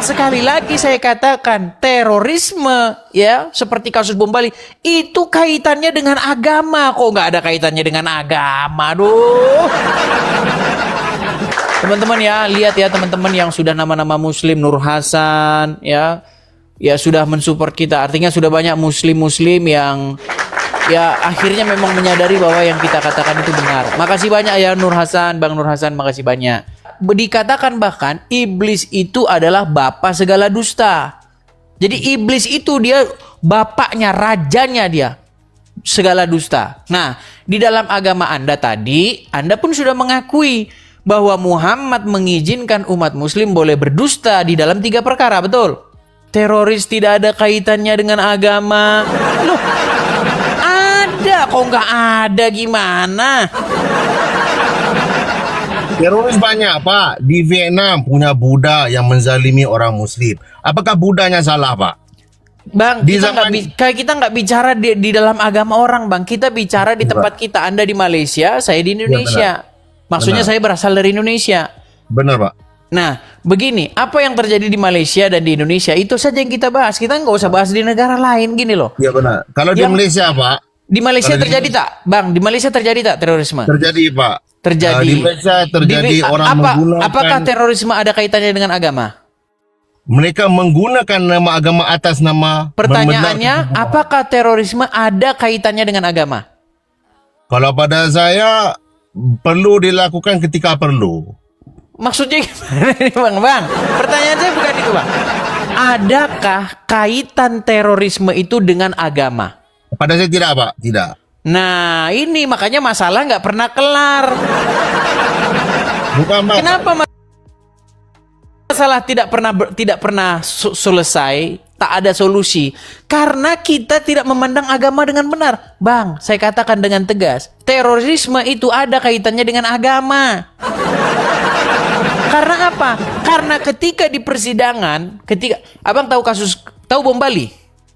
sekali lagi saya katakan, terorisme ya, seperti kasus bom Bali, itu kaitannya dengan agama. Kok nggak ada kaitannya dengan agama? Aduh. Teman-teman ya, lihat ya teman-teman yang sudah nama-nama muslim, Nur Hasan ya, ya sudah mensupport kita. Artinya sudah banyak muslim-muslim yang ya akhirnya memang menyadari bahwa yang kita katakan itu benar. Makasih banyak ya Nur Hasan, Bang Nur Hasan, makasih banyak. Dikatakan bahkan iblis itu adalah bapak segala dusta. Jadi iblis itu dia bapaknya, rajanya dia segala dusta. Nah, di dalam agama Anda tadi, Anda pun sudah mengakui bahwa Muhammad mengizinkan umat muslim boleh berdusta di dalam 3 perkara, betul? Teroris tidak ada kaitannya dengan agama. Loh, ada kok nggak ada, gimana? Teroris banyak, Pak. Di Vietnam punya Buddha yang menzalimi orang Muslim. Apakah Buddhanya salah, Pak? Bang, Di kita zaman- kita nggak bicara di dalam agama orang, Bang. Kita bicara di tempat kita. Anda di Malaysia, saya di Indonesia. Maksudnya Benar. saya berasal dari Indonesia. Benar, Pak. Nah, begini, apa yang terjadi di Malaysia dan di Indonesia itu saja yang kita bahas. Kita nggak usah bahas di negara lain, gini loh. Ya benar. Kalau di Yang- Malaysia, Pak, Di Malaysia Kalau di- terjadi tak, Bang? Di Malaysia terjadi tak terorisme? terjadi, Pak. Terjadi. Di Malaysia terjadi orang menggunakan. Apakah terorisme ada kaitannya dengan agama? Mereka menggunakan nama agama atas nama. Pertanyaannya, apakah terorisme ada kaitannya dengan agama? Kalau pada saya perlu dilakukan ketika perlu. Maksudnya gimana nih, Bang? Bang, pertanyaan saya bukan itu, Bang. Adakah kaitan terorisme itu dengan agama? Pada saya tidak, Pak. Tidak. Nah, ini makanya masalah nggak pernah kelar. Bukan, Pak. Kenapa masalah tidak pernah selesai, tak ada solusi? Karena kita tidak memandang agama dengan benar. Bang, saya katakan dengan tegas, terorisme itu ada kaitannya dengan agama. Karena apa? Karena ketika di persidangan, ketika Abang tahu bom Bali?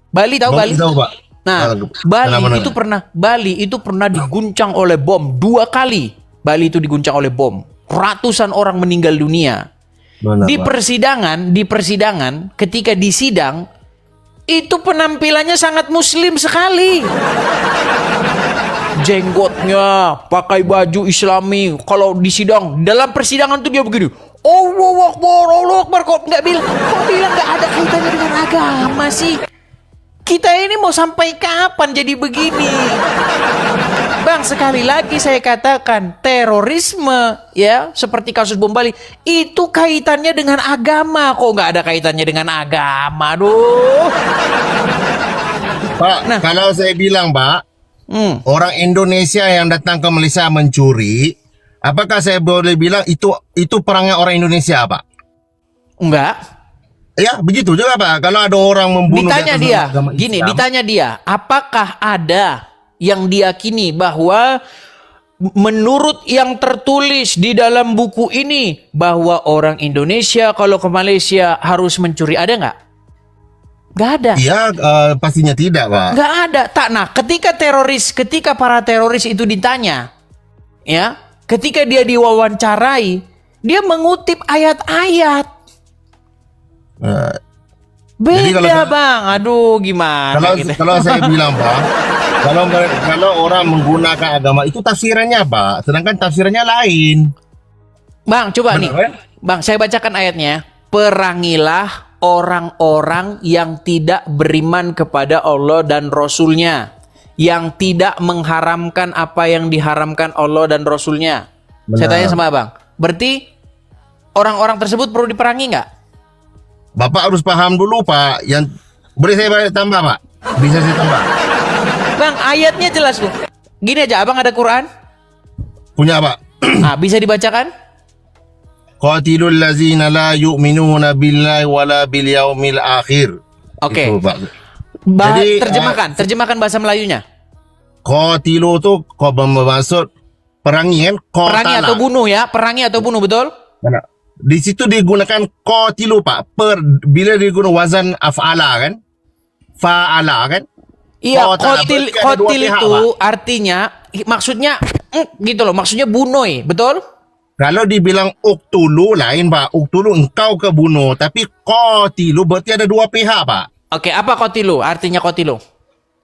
Bali tahu Bali? Tahu, Pak. Nah, Bali itu pernah diguncang oleh bom 2 kali. Bali itu diguncang oleh bom. Ratusan orang meninggal dunia. Benar, Di Pak. persidangan, ketika disidang, itu penampilannya sangat muslim sekali. Jenggotnya, pakai baju islami. Kalau disidang, dalam persidangan tuh dia begini. Allahu Akbar, kok bilang nggak ada kaitannya dengan agama sih? Kita ini mau sampai kapan jadi begini? Bang, sekali lagi saya katakan, terorisme ya, seperti kasus bom Bali, itu kaitannya dengan agama. Kok nggak ada kaitannya dengan agama? Aduh. Pak, kalau saya bilang, Pak, orang Indonesia yang datang ke Malaysia mencuri, apakah saya boleh bilang itu perangnya orang Indonesia, Pak? Enggak. Ya, begitu juga, Pak. Kalau ada orang membunuh Ditanya di atas dia, agama gini, Islam, ditanya dia, apakah ada yang diyakini bahwa menurut yang tertulis di dalam buku ini bahwa orang Indonesia kalau ke Malaysia harus mencuri, ada nggak? Nggak ada. Iya, pastinya tidak, Pak. Nggak ada. Tak, nah, ketika para teroris itu ditanya, ya, ketika dia diwawancarai, dia mengutip ayat-ayat. Jadi Beda, Bang. Aduh, gimana gitu. Kalau saya bilang, Pak, kalau orang menggunakan agama itu tafsirannya, Pak, sedangkan tafsirannya lain. Bang, coba Benar, nih. kan? Bang, saya bacakan ayatnya. Perangilah orang-orang yang tidak beriman kepada Allah dan Rasul-Nya, yang tidak mengharamkan apa yang diharamkan Allah dan Rasul-Nya. Saya Benar. tanya sama Abang, berarti orang-orang tersebut perlu diperangi nggak? Bapak harus paham dulu, Pak. Yang boleh saya tambah, Pak? Bisa saya tambah? Bang, ayatnya jelas tuh. Gini aja, Abang ada Quran? Punya, Pak. Ah, bisa dibacakan? Qatilul lazina la yu'minuna billahi wala bil yaumil akhir. Oke. Itu, Pak. Jadi, Terjemahkan bahasa Melayunya. Qatilu itu bermaksud perangi, kan? Perangi Qatala. atau bunuh ya, perangi atau bunuh, betul? Mana? Di situ digunakan qatilu, Pak. Bila digunakan wazan af'ala, kan? Fa'ala, kan? Iya, Qatala, kotil berarti ada dua pihak, itu Pak. artinya maksudnya gitu loh, maksudnya bunuh, betul? Kalau dibilang uktulu lain Pak. Uktulu engkau kebunuh. Tapi qatilu berarti ada dua pihak Pak. Oke, apa kotilu? Artinya kotilu.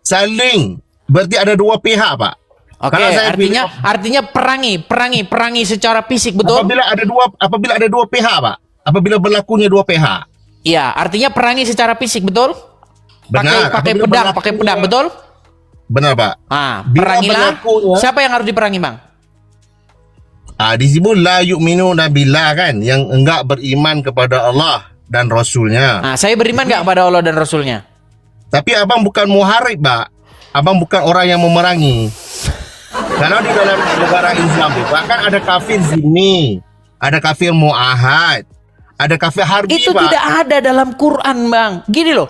Saling. Berarti ada dua pihak Pak. Oke, Kalau saya artinya perangi secara fisik, betul? Apabila ada dua pihak Pak. Apabila berlakunya dua pihak. Iya, artinya perangi secara fisik, betul? Benar. Pakai pedang, betul? Benar Pak. Bila Perangilah. berlakunya- Siapa yang harus diperangi, Bang? Disebut la yu'minuna billah kan, yang enggak beriman kepada Allah dan Rasulnya. Saya beriman nggak kepada Allah dan Rasulnya? Tapi abang bukan muharib Pak. Abang bukan orang yang memerangi. Kalau di dalam negara Islam bahkan ada kafir zimmi, ada kafir muahad, ada kafir harbi Itu Pak. tidak ada dalam Quran, Bang. Gini loh,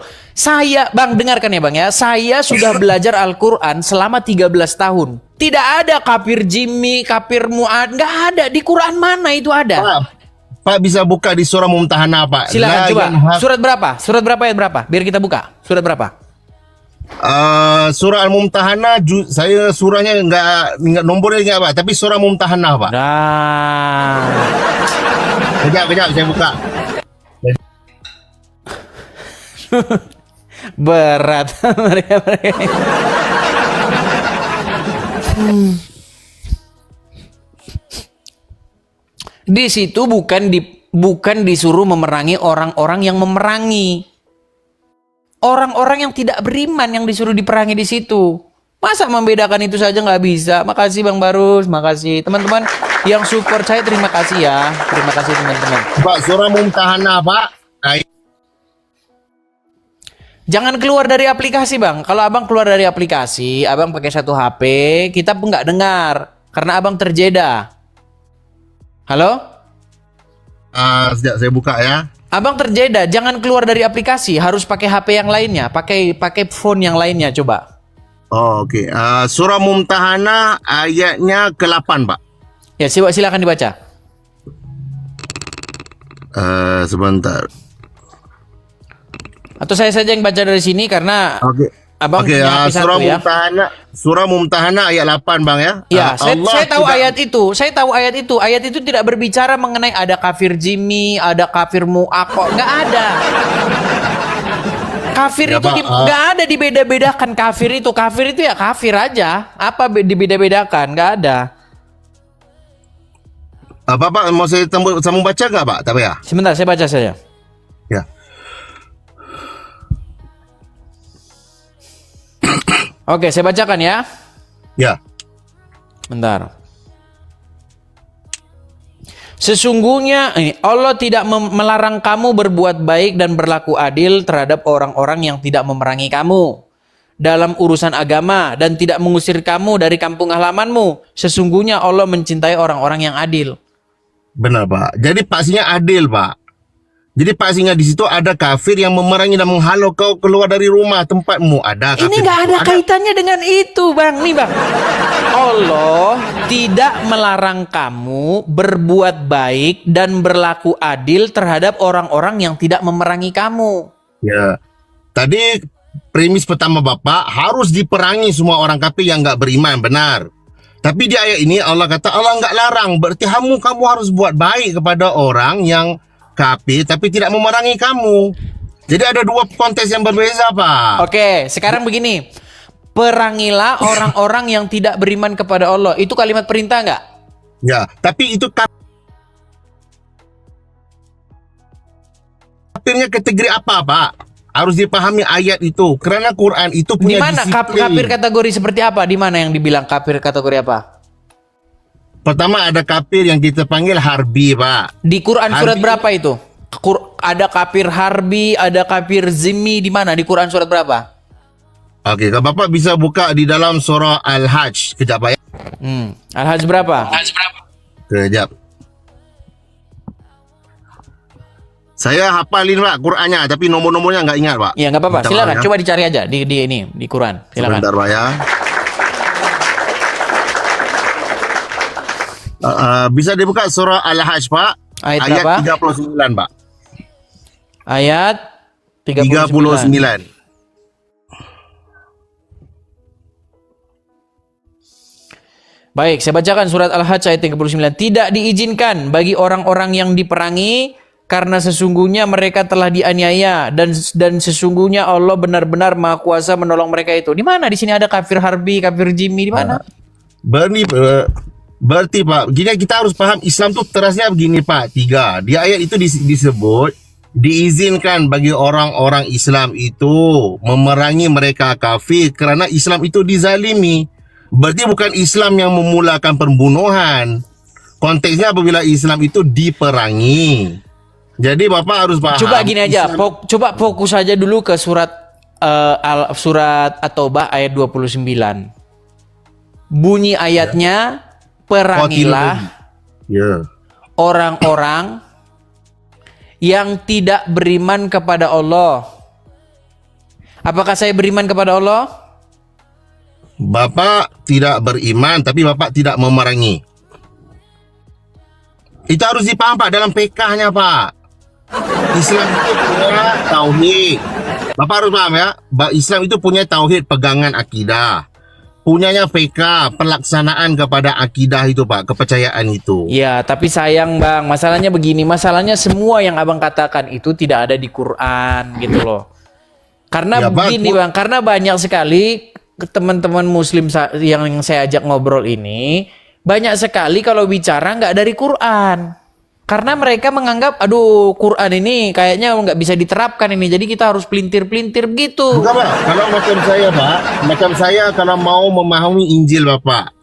Bang, dengarkan ya Bang ya. Saya sudah belajar Al-Quran selama 13 tahun. Tidak ada kafir jimmi, kafir mu'ad. Nggak ada. Di Quran mana itu ada? Pak bisa buka di surah Mumtahanah Pak. Silakan La coba. yanha- Surat berapa? Surat berapa ayat berapa? Biar kita buka. Surat berapa? Surah Al-Mumtahanah, saya surahnya enggak nombornya enggak Pak, tapi surah Mumtahanah Pak. Nah. Kejap saya buka. Berat mereka. Di situ bukan disuruh memerangi orang-orang yang memerangi. Orang-orang yang tidak beriman yang disuruh diperangi di situ. Masa membedakan itu saja nggak bisa? Makasih Bang Barus, makasih teman-teman yang support saya, terima kasih ya, terima kasih teman-teman. Pak, surah Mumtahanah Pak. Jangan keluar dari aplikasi Bang. Kalau Abang keluar dari aplikasi, Abang pakai satu HP, kita pun nggak dengar karena Abang terjeda. Halo? Sejak saya buka ya. Abang terjeda, jangan keluar dari aplikasi, harus pakai HP yang lainnya, pakai phone yang lainnya coba. Oke. Surah Mumtahanah ayatnya ke-8 Pak. Ya, silakan dibaca. Sebentar. Atau saya saja yang baca dari sini karena Oke. Abang Oke, punya HP surah satu ya. Surah Mumtahanah ayat 8 Bang ya. Ya, saya tahu tidak- ayat itu. Saya tahu ayat itu. Ayat itu tidak berbicara mengenai ada kafir jimmi, ada kafir mu'aqo, nggak ada. Kafir Ya, itu Pak, nggak ada dibeda-bedakan. Kafir itu ya kafir aja. Apa dibeda-bedakan? Nggak ada. Bapak mau saya sambung baca nggak Pak? Tak payah. Sebentar, saya baca saja. Ya. Oke, saya bacakan ya. Ya. Bentar. Sesungguhnya Allah tidak melarang kamu berbuat baik dan berlaku adil terhadap orang-orang yang tidak memerangi kamu dalam urusan agama dan tidak mengusir kamu dari kampung halamanmu. Sesungguhnya Allah mencintai orang-orang yang adil. Benar Pak. Jadi pastinya adil Pak. Jadi pastinya di situ ada kafir yang memerangi dan menghalau kau keluar dari rumah tempatmu. Ada kafir. Ini nggak ada kaitannya dengan itu, Bang. Nih, Bang. Allah tidak melarang kamu berbuat baik dan berlaku adil terhadap orang-orang yang tidak memerangi kamu. Ya. Tadi premis pertama Bapak harus diperangi semua orang kafir yang nggak beriman, benar. Tapi di ayat ini Allah kata Allah nggak larang. Berarti kamu harus buat baik kepada orang yang kafir tapi tidak memerangi kamu. Jadi ada dua konteks yang berbeza Pak. Oke, sekarang begini. Perangilah orang-orang yang tidak beriman kepada Allah. Itu kalimat perintah nggak? Ya, tapi itu kafirnya kategori apa Pak? Harus dipahami ayat itu. Karena Quran itu Di punya mana disiplin. kafir kategori seperti apa? Di mana yang dibilang kafir kategori apa? Pertama ada kafir yang kita panggil harbi Pak. Di Quran surat Harbi. berapa itu? Ada kafir harbi, ada kafir zimmi, di mana? Di Quran surat berapa? Oke, kalau Bapak bisa buka di dalam surah Al-Hajj. Kejap Pak ya. Al-Hajj berapa? Kejap. Saya hafalin Pak Qurannya, tapi nomor-nomornya nggak ingat Pak. Ya nggak apa-apa. Bentar, Silakan, Pak, ya. coba dicari aja di Quran. Silakan. Sebentar Pak ya. Bisa dibuka surah Al-Hajj Pak. Ayat berapa? 39 Pak. Ayat 39. Baik, saya bacakan surat Al-Hajj ayat 39. Tidak diizinkan bagi orang-orang yang diperangi karena sesungguhnya mereka telah dianiaya dan sesungguhnya Allah benar-benar Maha Kuasa menolong mereka itu. Di mana di sini ada kafir harbi, kafir jimmi di mana? Berarti Pak, gini kita harus paham Islam tuh terasnya begini Pak. 3. Di ayat itu disebut diizinkan bagi orang-orang Islam itu memerangi mereka kafir kerana Islam itu dizalimi. Berarti bukan Islam yang memulakan pembunuhan. Konteksnya apabila Islam itu diperangi. Jadi Bapak harus paham. Coba gini aja, coba fokus saja dulu ke surat surat At-Taubah ayat 29. Bunyi ayatnya, perangilah orang-orang yang tidak beriman kepada Allah. Apakah saya beriman kepada Allah? Bapak tidak beriman, tapi Bapak tidak memerangi. Itu harus dipaham Pak dalam PK-nya Pak. Islam itu punya tauhid. Bapak harus paham ya. Islam itu punya tauhid, pegangan akidah. Punyanya PK, pelaksanaan kepada akidah itu Pak, kepercayaan itu. Ya, tapi sayang Bang, masalahnya begini. Masalahnya semua yang Abang katakan itu tidak ada di Quran gitu loh. Karena Ya, begini Bang, karena banyak sekali teman-teman muslim yang saya ajak ngobrol ini, banyak sekali kalau bicara nggak dari Quran. Karena mereka menganggap, aduh Quran ini kayaknya nggak bisa diterapkan ini. Jadi kita harus pelintir-pelintir begitu. Enggak Pak, kalau macam saya Pak, macam saya kalau mau memahami Injil Bapak,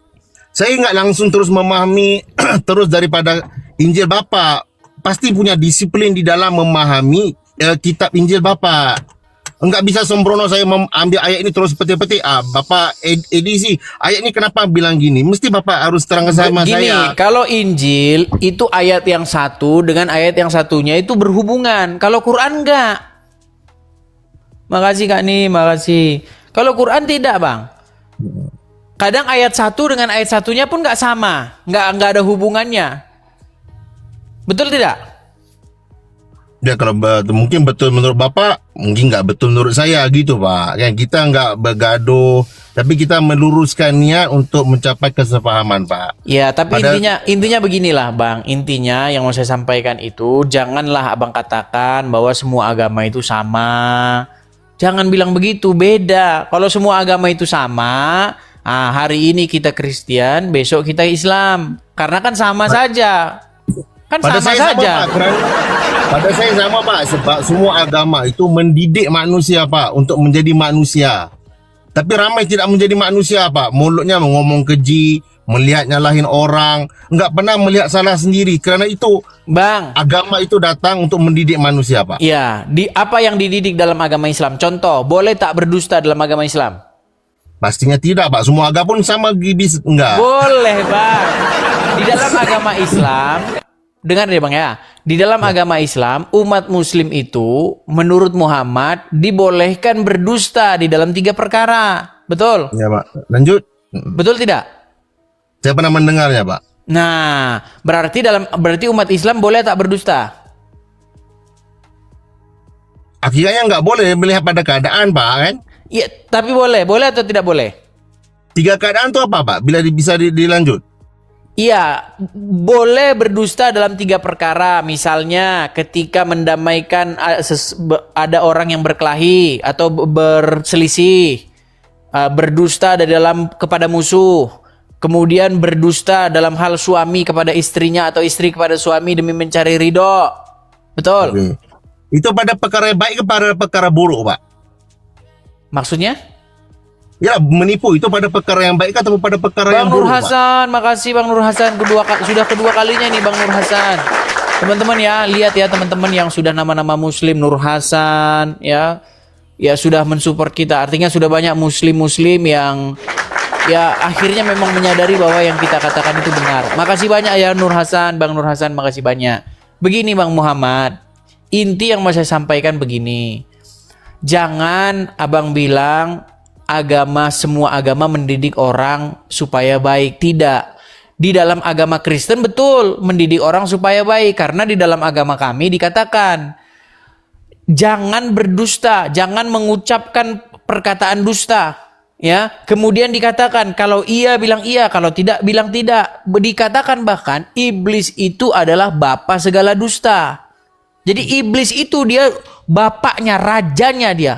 saya nggak langsung terus memahami terus daripada Injil Bapak. Pasti punya disiplin di dalam memahami kitab Injil Bapak. Enggak bisa sembrono saya ambil ayat ini terus peti-peti. Bapak edisi ayat ini kenapa bilang gini? Mesti Bapak harus terang sama Gini, saya. kalau Injil itu ayat yang satu dengan ayat yang satunya itu berhubungan. Kalau Quran enggak. Makasih Kak nih, makasih. Kalau Quran tidak Bang. Kadang ayat satu dengan ayat satunya pun nggak sama, nggak ada hubungannya. Betul tidak? Ya kalau mungkin betul menurut Bapak, mungkin nggak betul menurut saya gitu Pak. Kan kita nggak bergaduh, tapi kita meluruskan niat untuk mencapai kesepahaman Pak. Ya, tapi intinya beginilah Bang. Intinya yang mau saya sampaikan itu, janganlah Abang katakan bahwa semua agama itu sama. Jangan bilang begitu, beda. Kalau semua agama itu sama, hari ini kita Kristen, besok kita Islam. Karena kan sama saja. Kan Pada sama saya saja. sama, Pak, pada saya sama Pak, sebab semua agama itu mendidik manusia Pak untuk menjadi manusia. Tapi ramai tidak menjadi manusia Pak. Mulutnya ngomong keji, melihat nyalahin orang, enggak pernah melihat salah sendiri. Kerana itu Bang, agama itu datang untuk mendidik manusia Pak. ya, apa yang dididik dalam agama Islam? Contoh, boleh tak berdusta dalam agama Islam? Pastinya tidak Pak. Semua agama pun sama gibis enggak. Boleh Bang. Di dalam agama Islam, dengar deh Bang ya. Di dalam agama Islam, umat muslim itu menurut Muhammad dibolehkan berdusta di dalam 3 perkara. Betul? Ya Pak. Lanjut. Betul tidak? Saya pernah mendengarnya Pak. Nah, berarti umat Islam boleh tak berdusta? Akhirnya nggak boleh melihat pada keadaan Pak kan. Iya, tapi boleh atau tidak boleh? 3 keadaan itu apa Pak? Bila bisa dilanjut. Iya, boleh berdusta dalam 3 perkara. Misalnya ketika mendamaikan ada orang yang berkelahi atau berselisih, berdusta kepada musuh, kemudian berdusta dalam hal suami kepada istrinya atau istri kepada suami demi mencari ridho. Betul? Oke. Itu pada perkara yang baik kepada perkara buruk Pak? Maksudnya? Ya, menipu itu pada perkara yang baik atau pada perkara yang Bang Nur buruk Pak? Hasan, makasih Bang Nur Hasan. Sudah kedua kalinya nih Bang Nur Hasan. Teman-teman ya, lihat ya teman-teman yang sudah nama-nama muslim Nur Hasan ya. Ya sudah mensupport kita. Artinya sudah banyak muslim-muslim yang ya akhirnya memang menyadari bahwa yang kita katakan itu benar. Makasih banyak ya Nur Hasan, Bang Nur Hasan, makasih banyak. Begini Bang Muhammad, inti yang mau saya sampaikan begini. Jangan Abang bilang semua agama mendidik orang supaya baik. Tidak. Di dalam agama Kristen betul mendidik orang supaya baik. Karena di dalam agama kami dikatakan jangan berdusta, jangan mengucapkan perkataan dusta. Ya, kemudian dikatakan kalau iya bilang iya, kalau tidak bilang tidak. Dikatakan bahkan iblis itu adalah bapa segala dusta. Jadi iblis itu dia bapaknya, rajanya dia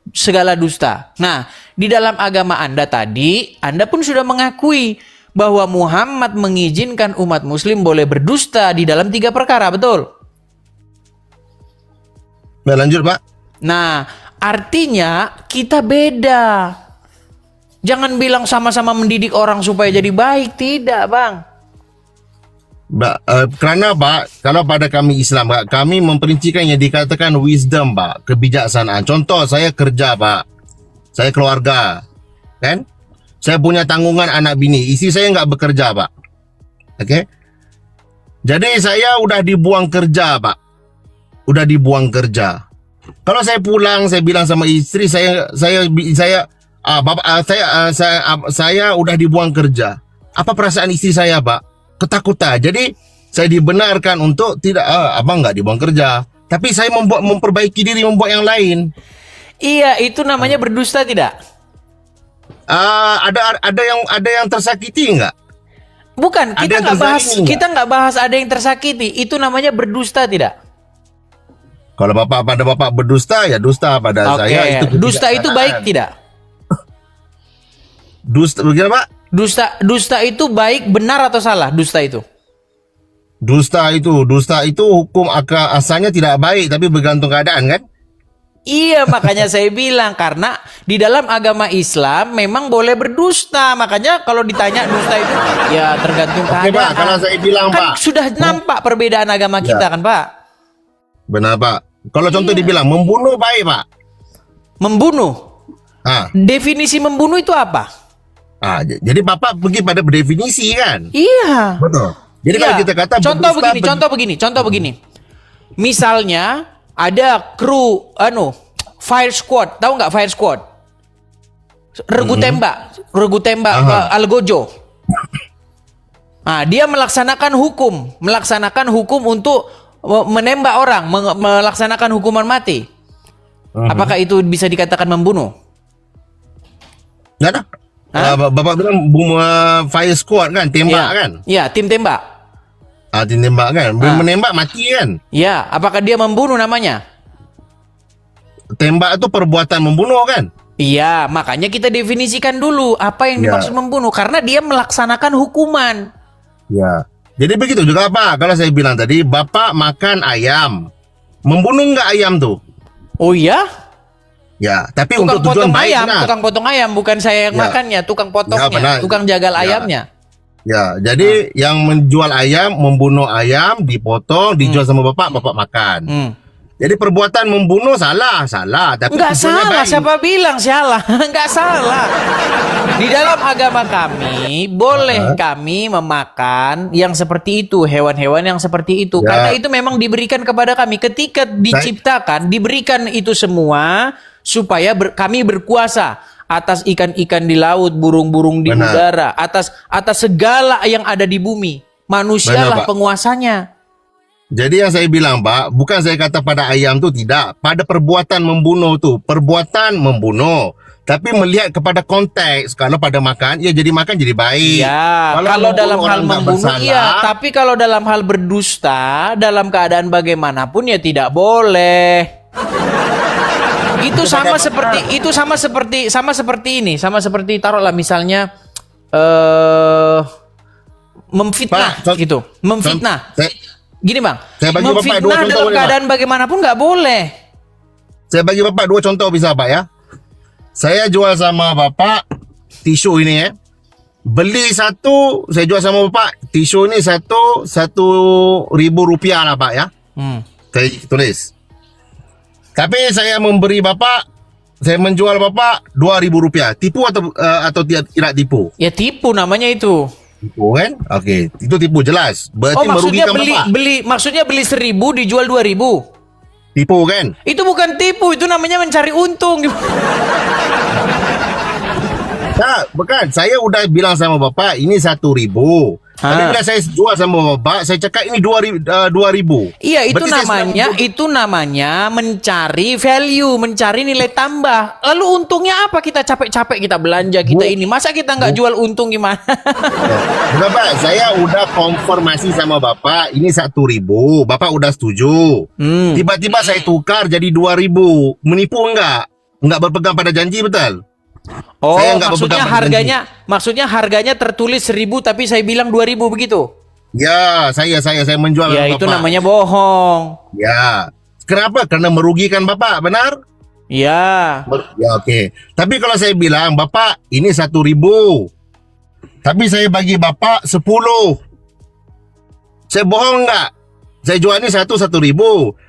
segala dusta. Nah, di dalam agama Anda tadi, Anda pun sudah mengakui bahwa Muhammad mengizinkan umat muslim boleh berdusta di dalam 3 perkara, betul? Nah, lanjut Pak. Nah, artinya kita beda. Jangan bilang sama-sama mendidik orang supaya jadi baik. Tidak, Bang. Kerana Pak, kalau pada kami Islam Pak, kami memperincikan yang dikatakan wisdom Pak, kebijaksanaan. Contoh, saya kerja Pak, saya keluarga, kan? Saya punya tanggungan anak bini, isteri saya nggak bekerja Pak. Oke? Jadi saya udah dibuang kerja Pak, udah dibuang kerja. Kalau saya pulang, saya bilang sama istri saya saya udah dibuang kerja. Apa perasaan istri saya Pak? Ketakutan. Jadi saya dibenarkan untuk tidak, abang nggak dibuang kerja, tapi saya memperbaiki diri, membuat yang lain. Iya, itu namanya berdusta tidak? Ada yang tersakiti nggak? Bukan, Ada kita yang nggak bahas, terzalimi nggak? kita nggak bahas ada yang tersakiti. Itu namanya berdusta tidak? Kalau pada bapak berdusta, ya dusta pada Oke, saya. Itu dusta itu baik tidak? Dusta, bagaimana Pak? Dusta itu baik, benar atau salah? Dusta itu? Dusta itu hukum asalnya tidak baik, tapi bergantung keadaan kan? Iya, makanya saya bilang karena di dalam agama Islam memang boleh berdusta. Makanya kalau ditanya dusta itu ya tergantung Oke keadaan. Pak, kalau saya bilang Kan Pak, sudah nampak perbedaan agama kita kan, Pak? benar Pak. Kalau contoh Iya. dibilang membunuh baik Pak. Membunuh. Ah, Definisi membunuh itu apa? jadi Bapak pergi pada definisi kan? Iya. Betul. Jadi Iya. kalau kita kata contoh begini. Misalnya ada kru fire squad, tahu nggak fire squad? Regu tembak Aha. Algojo. Nah, dia melaksanakan hukum untuk menembak orang, melaksanakan hukuman mati. Apakah itu bisa dikatakan membunuh? Nggak ada. Bapak bilang fire squad kan, tembak Iya. kan? Iya, tim tembak. Tim tembak kan, menembak mati kan? Ya, apakah dia membunuh namanya? Tembak itu perbuatan membunuh kan? Iya, makanya kita definisikan dulu apa yang Ya. dimaksud membunuh karena dia melaksanakan hukuman. Ya. Jadi begitu juga Pak. Kalau saya bilang tadi, Bapak makan ayam, membunuh nggak ayam tuh? Oh iya? Ya, tapi Tukang untuk tujuan potong baik ayam, benar. tukang potong ayam bukan saya yang Ya. makannya, tukang potongnya, Ya, benar. tukang jagal Ya. ayamnya. Ya, jadi yang menjual ayam, membunuh ayam, dipotong, dijual sama Bapak makan. Hmm. Jadi perbuatan membunuh salah, tapi Enggak tujuannya salah, baik. siapa bilang salah? Enggak salah. Di dalam agama kami boleh kami memakan yang seperti itu, hewan-hewan yang seperti itu. Ya. Karena itu memang diberikan kepada kami ketika diciptakan, diberikan itu semua supaya kami berkuasa atas ikan-ikan di laut, burung-burung di Benar. udara, atas segala yang ada di bumi. Manusialah Benar, Pak. penguasanya. Jadi yang saya bilang Pak, bukan saya kata pada ayam tuh tidak, pada perbuatan membunuh tuh, perbuatan membunuh. Tapi melihat kepada konteks, kalau pada makan, ya jadi makan jadi baik. Ya, kalau membunuh dalam hal orang nggak membunuh bersalah, iya, tapi kalau dalam hal berdusta, dalam keadaan bagaimanapun ya tidak boleh. Itu sama seperti taruhlah misalnya memfitnah Pak, gitu. Memfitnah. Gini Bang, Saya bagi Bapak dua memfitnah contoh dalam boleh, keadaan bagaimanapun nggak boleh. Saya bagi Bapak 2 contoh bisa Pak ya. Saya jual sama Bapak tisu ini ya. Beli satu, saya jual sama Bapak tisu ini satu Rp1.000 lah Pak ya. Saya tulis. Tapi saya memberi Bapak, saya menjual Bapak Rp2.000. Tipu atau tidak tipu? Ya tipu namanya itu. Tipu kan? Oke, itu tipu jelas. Berarti Maksudnya merugikan Bapak. maksudnya beli 1.000 dijual 2.000. Tipu kan? Itu bukan tipu, itu namanya mencari untung. Nah, bukan. Saya udah bilang sama Bapak ini 1.000. Tapi bila saya jual sama bapak, saya cakap ini 2.000. Iya, itu Berarti saya namanya mencari value, mencari nilai tambah. Lalu untungnya apa? Kita capek-capek kita belanja kita ini. Masa kita nggak jual untung gimana? Bapak, saya udah konfirmasi sama bapak, ini 1.000. Bapak udah setuju. Tiba-tiba saya tukar jadi 2.000. Menipu enggak? Enggak berpegang pada janji, betul? Oh, Saya nggak maksudnya harganya tertulis 1.000 tapi saya bilang 2.000 begitu. Ya, saya menjual Ya, sama itu bapak. namanya bohong. Ya. Kenapa? Karena merugikan bapak, benar? Ya. Ya, oke. Tapi kalau saya bilang, bapak, ini 1.000. Tapi saya bagi bapak 10. Saya bohong nggak? Saya jual ini 1.000.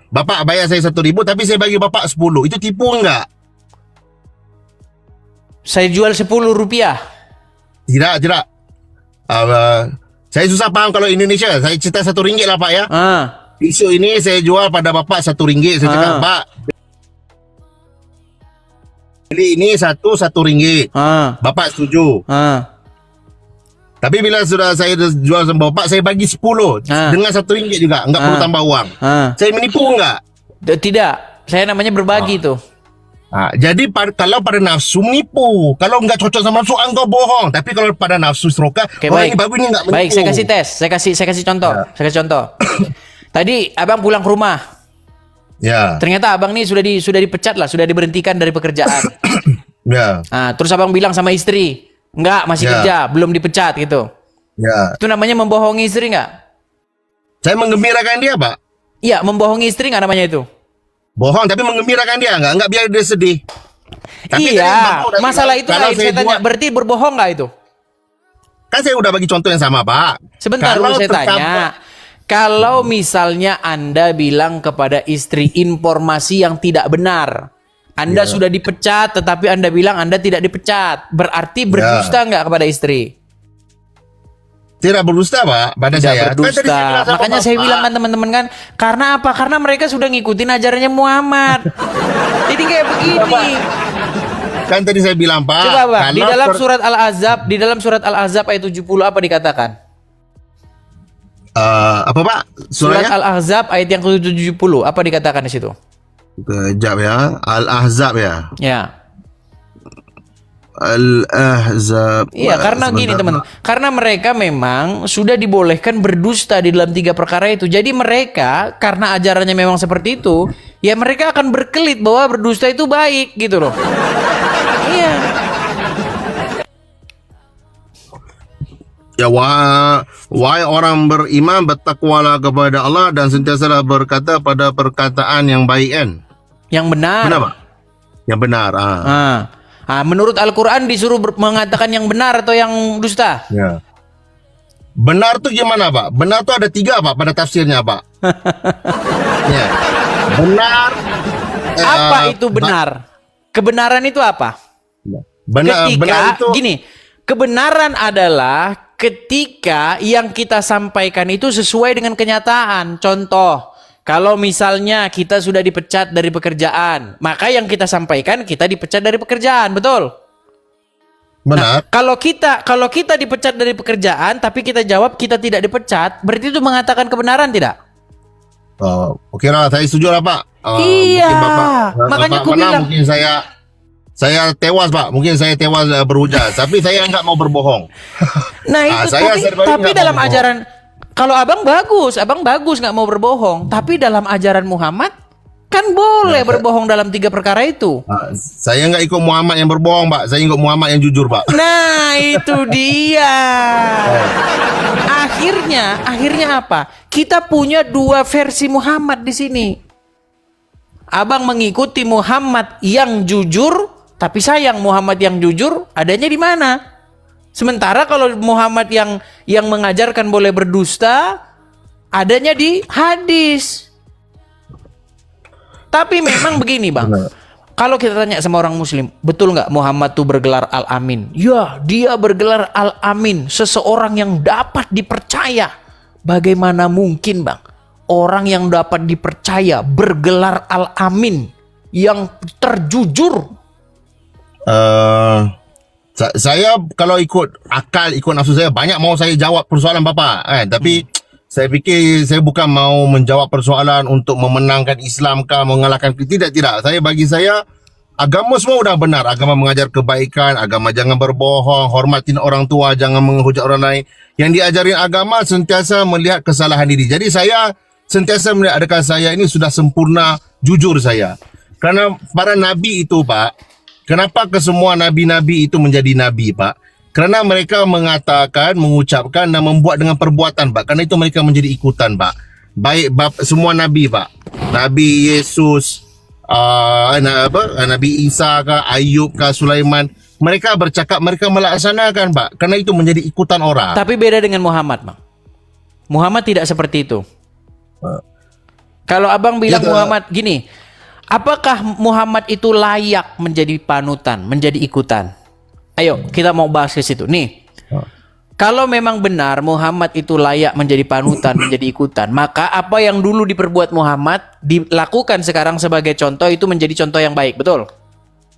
Bapak bayar saya 1.000, tapi saya bagi bapak 10. Itu tipu nggak? Saya jual 10 rupiah. Tidak. Saya susah paham kalau Indonesia. Saya cerita RM1 lah, Pak, ya. Isu ini saya jual pada bapak RM1. Saya cakap, Pak, beli ini RM1. Bapak setuju. Tapi bila sudah saya jual sama bapak, saya bagi 10 dengan RM1 juga, enggak perlu tambah uang. Saya menipu enggak? Tidak, saya namanya berbagi tuh. Jadi kalau pada nafsu menipu, kalau enggak cocok sama nafsu, engkau bohong. Tapi kalau pada nafsu seroka, orang ini bagus ini enggak menipu. Baik, saya kasih tes, saya kasih contoh, Tadi abang pulang ke rumah. Ya. Ternyata abang nih sudah dipecat lah, sudah diberhentikan dari pekerjaan. Ya. Terus abang bilang sama istri, enggak, masih kerja, belum dipecat gitu. Ya. Itu namanya membohongi istri enggak? Saya menggembirakan dia, Pak. Iya, membohongi istri enggak namanya itu? Bohong tapi menggembirakan dia, enggak biar dia sedih. Tapi iya, masalah itu lain. Saya tanya, berarti berbohong enggak itu? Kan saya udah bagi contoh yang sama, Pak. Sebentar dulu saya tanya. Kalau misalnya Anda bilang kepada istri informasi yang tidak benar, Anda sudah dipecat tetapi Anda bilang Anda tidak dipecat, berarti berdusta enggak kepada istri? Tidak berdusta, Pak, pada saya. Berdusta. Makanya saya bilang kan teman-teman kan, karena apa? Karena mereka sudah ngikutin ajarannya Muhammad. Jadi kayak begini. Kan tadi saya bilang, Pak. Coba, Pak, di dalam surat Al-Ahzab ayat 70 apa dikatakan? Apa, Pak? Surat Al-Ahzab ayat yang ke-70 apa dikatakan di situ? Kejap ya. Al-Ahzab ya. Ya. Al-Ahzab. Iya, karena gini teman-teman, karena mereka memang sudah dibolehkan berdusta di dalam 3 perkara itu. Jadi mereka karena ajarannya memang seperti itu, ya mereka akan berkelit bahwa berdusta itu baik gitu loh. Iya. Ya, wahai orang beriman, bertakwalah kepada Allah dan sentiasalah berkata pada perkataan yang baik, kan? Yang benar. Benar, Pak? Yang benar. Menurut Al-Quran disuruh mengatakan yang benar atau yang dusta? Ya. Benar tuh gimana, Pak? Benar tuh ada 3, Pak, pada tafsirnya, Pak. Ya. Benar. Apa itu benar? Kebenaran itu apa? Benar itu gini, kebenaran adalah ketika yang kita sampaikan itu sesuai dengan kenyataan. Contoh, kalau misalnya kita sudah dipecat dari pekerjaan, maka yang kita sampaikan kita dipecat dari pekerjaan, betul? benar. Nah, kalau kita dipecat dari pekerjaan, tapi kita jawab kita tidak dipecat, berarti itu mengatakan kebenaran tidak? Oke lah, saya setuju lah, Pak. Iya. Mungkin Makanya Bapak aku bilang. mungkin saya tewas, Pak. Mungkin saya tewas berhujat, tapi saya nggak mau berbohong. Nah itu, tapi dalam ajaran, kalau abang bagus nggak mau berbohong. Tapi dalam ajaran Muhammad kan boleh berbohong dalam 3 perkara itu. Saya nggak ikut Muhammad yang berbohong, Pak. Saya ikut Muhammad yang jujur, Pak. Nah itu dia. Akhirnya apa? Kita punya 2 versi Muhammad di sini. Abang mengikuti Muhammad yang jujur, tapi sayang Muhammad yang jujur adanya di mana? Sementara kalau Muhammad yang mengajarkan boleh berdusta adanya di hadis. Tapi memang begini, Bang. Kalau kita tanya sama orang muslim, betul nggak Muhammad tuh bergelar Al-Amin? Ya, dia bergelar Al-Amin, seseorang yang dapat dipercaya. Bagaimana mungkin, Bang, orang yang dapat dipercaya bergelar Al-Amin yang terjujur? Saya kalau ikut akal, ikut nafsu saya, banyak mau saya jawab persoalan Bapak kan. Tapi saya fikir saya bukan mau menjawab persoalan untuk memenangkan Islam kah, mengalahkan, tidak. Bagi saya agama semua udah benar. Agama mengajar kebaikan, agama jangan berbohong, hormatin orang tua, jangan menghujat orang lain. Yang diajarin agama sentiasa melihat kesalahan diri. Jadi saya sentiasa melihat adakah saya ini sudah sempurna, jujur saya. Karena para nabi itu Pak, kenapa kesemua nabi-nabi itu menjadi nabi Pak? Kerana mereka mengatakan, mengucapkan dan membuat dengan perbuatan Pak. Karena itu mereka menjadi ikutan Pak. Baik semua nabi Pak. Nabi Yesus, Nabi Isa kah, Ayub kah, Sulaiman. Mereka bercakap, mereka melaksanakan Pak. Karena itu menjadi ikutan orang. Tapi beda dengan Muhammad, Bang. Muhammad tidak seperti itu. Kalau abang bilang Muhammad gini, apakah Muhammad itu layak menjadi panutan, menjadi ikutan? Ayo, kita mau bahas ke situ. Nih, kalau memang benar Muhammad itu layak menjadi panutan, menjadi ikutan, maka apa yang dulu diperbuat Muhammad dilakukan sekarang sebagai contoh itu menjadi contoh yang baik, betul?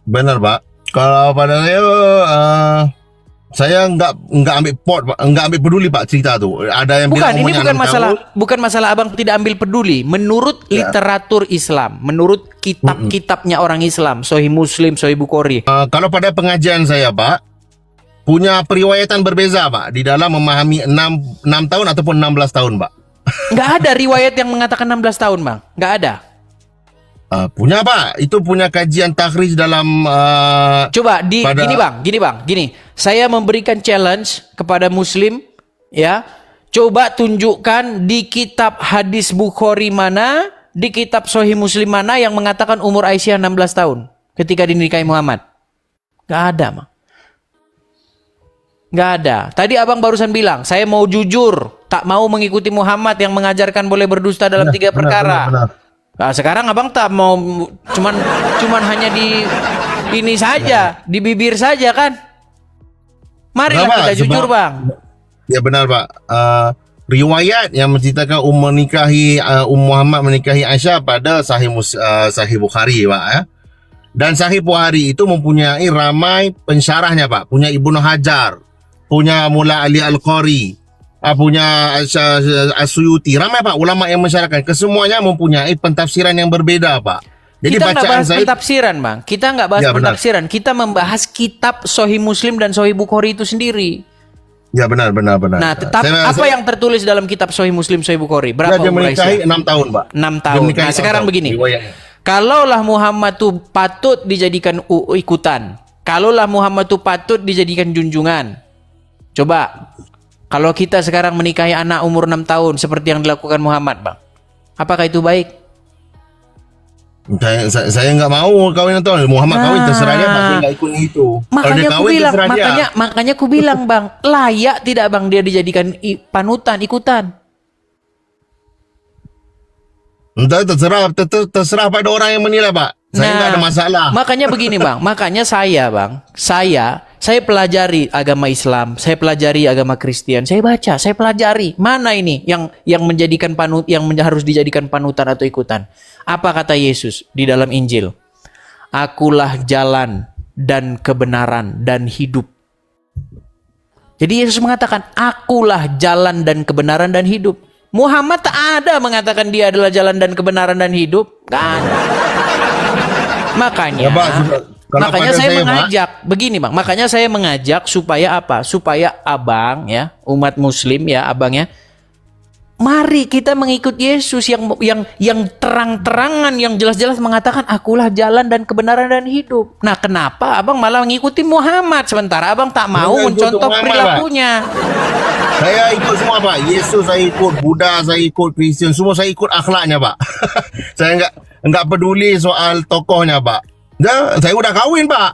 Benar Pak. Kalau pada saya nggak ambil Pak, nggak ambil peduli Pak cerita tu. Ada yang bukan, bilang ini bukan masalah abang tidak ambil peduli. Menurut literatur Islam, menurut kitab-kitabnya orang Islam, Sahih Muslim, Sahih Bukhari. Kalau pada pengajian saya Pak, punya periwayatan berbeza Pak di dalam memahami 6 tahun ataupun 16 tahun Pak. Nggak ada riwayat yang mengatakan 16 tahun Bang, nggak ada. Punya Pak, itu punya kajian takhrij dalam coba gini. Saya memberikan challenge kepada Muslim, ya. Coba tunjukkan di kitab hadis Bukhari mana, di kitab Sahih Muslim mana yang mengatakan umur Aisyah 16 tahun ketika dinikahi Muhammad. Nggak ada, Bang. Nggak ada. Tadi abang barusan bilang, saya mau jujur, tak mau mengikuti Muhammad yang mengajarkan boleh berdusta dalam 3 perkara. Benar. Nah, sekarang abang tak mau, cuman hanya di ini saja, di bibir saja kan? Marilah kita jujur Bang. Ya benar Pak. Riwayat yang menceritakan Muhammad menikahi Aisyah pada Sahih Bukhari Pak ya. Dan Sahih Bukhari itu mempunyai ramai pensyarahnya Pak. Punya Ibnu Hajar, punya Mula Ali Al-Qari, punya As-Suyuti. Ramai Pak ulama yang mensyarahkan. Kesemuanya mempunyai pentafsiran yang berbeda Pak. Jadi kita nggak bahas saya, pentafsiran Bang. Kita nggak bahas pentafsiran. Kita membahas kitab Sahih Muslim dan Sahih Bukhari itu sendiri. Ya benar. Nah, apa yang tertulis dalam kitab Sahih Muslim, Sahih Bukhari? Berapa dia umur menikahi 6 tahun Pak. 6 tahun. Nah sekarang begini. Kalaulah Muhammad itu patut dijadikan ikutan. Kalaulah Muhammad itu patut dijadikan junjungan. Coba. Kalau kita sekarang menikahi anak umur 6 tahun seperti yang dilakukan Muhammad Bang. Apakah itu baik? Saya nggak mau kawin atau Muhammad kawin terserah dia, tapi nggak ikut itu. Makanya ku bilang Bang, layak tidak Bang dia dijadikan panutan, ikutan? Entah, terserah pada orang yang menilai Pak. Saya nggak ada masalah. Makanya begini Bang, makanya saya pelajari agama Islam, saya pelajari agama Kristen, saya baca, saya pelajari mana ini yang menjadikan harus dijadikan panutan atau ikutan. Apa kata Yesus di dalam Injil? Akulah jalan dan kebenaran dan hidup. Jadi Yesus mengatakan, akulah jalan dan kebenaran dan hidup. Muhammad tak ada mengatakan dia adalah jalan dan kebenaran dan hidup. Kan? Makanya saya mengajak begini Bang. Makanya saya mengajak supaya apa? Supaya abang ya, umat Muslim ya, abang ya. Mari kita mengikut Yesus yang terang-terangan, yang jelas-jelas mengatakan akulah jalan dan kebenaran dan hidup. Nah, kenapa abang malah mengikuti Muhammad sementara abang tak mau mencontoh perilakunya? Saya ikut semua Pak. Yesus saya ikut, Buddha saya ikut, Kristen semua saya ikut akhlaknya Pak. Saya enggak peduli soal tokohnya Pak. Saya udah kawin Pak.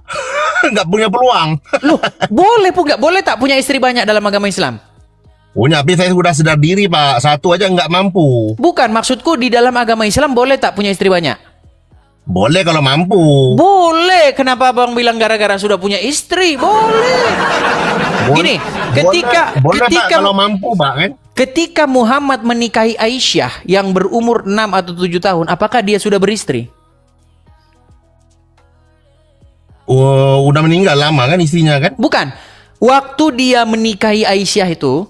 Enggak punya peluang. Loh, boleh tak punya istri banyak dalam agama Islam? Punya, tapi saya sudah sedar diri Pak. Satu aja nggak mampu. Bukan, maksudku di dalam agama Islam boleh tak punya istri banyak? Boleh kalau mampu. Boleh. Kenapa abang bilang gara-gara sudah punya istri? Boleh. Gini, ketika Pak, kalau mampu Pak kan? Ketika Muhammad menikahi Aisyah yang berumur 6 atau 7 tahun, apakah dia sudah beristri? udah meninggal lama kan istrinya kan? Bukan. Waktu dia menikahi Aisyah itu,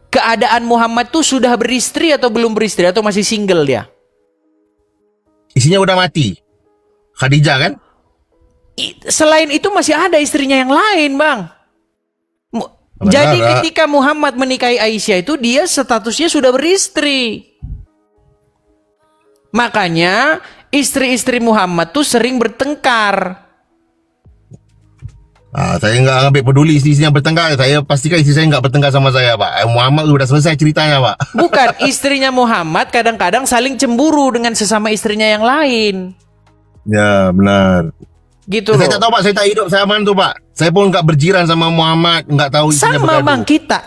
keadaan Muhammad tuh sudah beristri atau belum beristri atau masih single dia? Istrinya udah mati. Khadijah kan? Selain itu masih ada istrinya yang lain, Bang. Benar, Jadi Kak. ketika Muhammad menikahi Aisyah itu dia statusnya sudah beristri. Makanya istri-istri Muhammad tuh sering bertengkar. Saya nggak ambil peduli istri-istrinya bertengkar. Saya pastikan istri saya nggak bertengkar sama saya, Pak. Muhammad udah selesai ceritanya, Pak. Bukan, istrinya Muhammad kadang-kadang saling cemburu dengan sesama istrinya yang lain. Ya, benar. Gitu Saya loh. tak tahu, Pak. Saya tak hidup saya aman tuh, Pak. Saya pun nggak berjiran sama Muhammad, nggak tahu istrinya Sama bergaduh. Bang,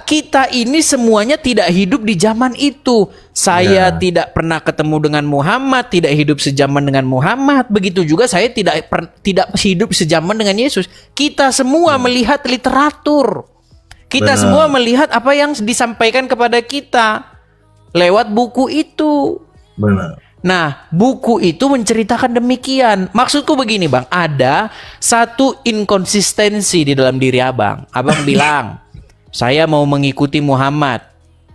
kita ini semuanya tidak hidup di zaman itu. Saya Ya. tidak pernah ketemu dengan Muhammad, tidak hidup sejaman dengan Muhammad. Begitu juga saya tidak hidup sejaman dengan Yesus. Kita semua melihat literatur. Kita Benar. semua melihat apa yang disampaikan kepada kita lewat buku itu. Benar. Nah, buku itu menceritakan demikian. Maksudku begini, Bang. Ada satu inkonsistensi di dalam diri Abang. Abang bilang, saya mau mengikuti Muhammad.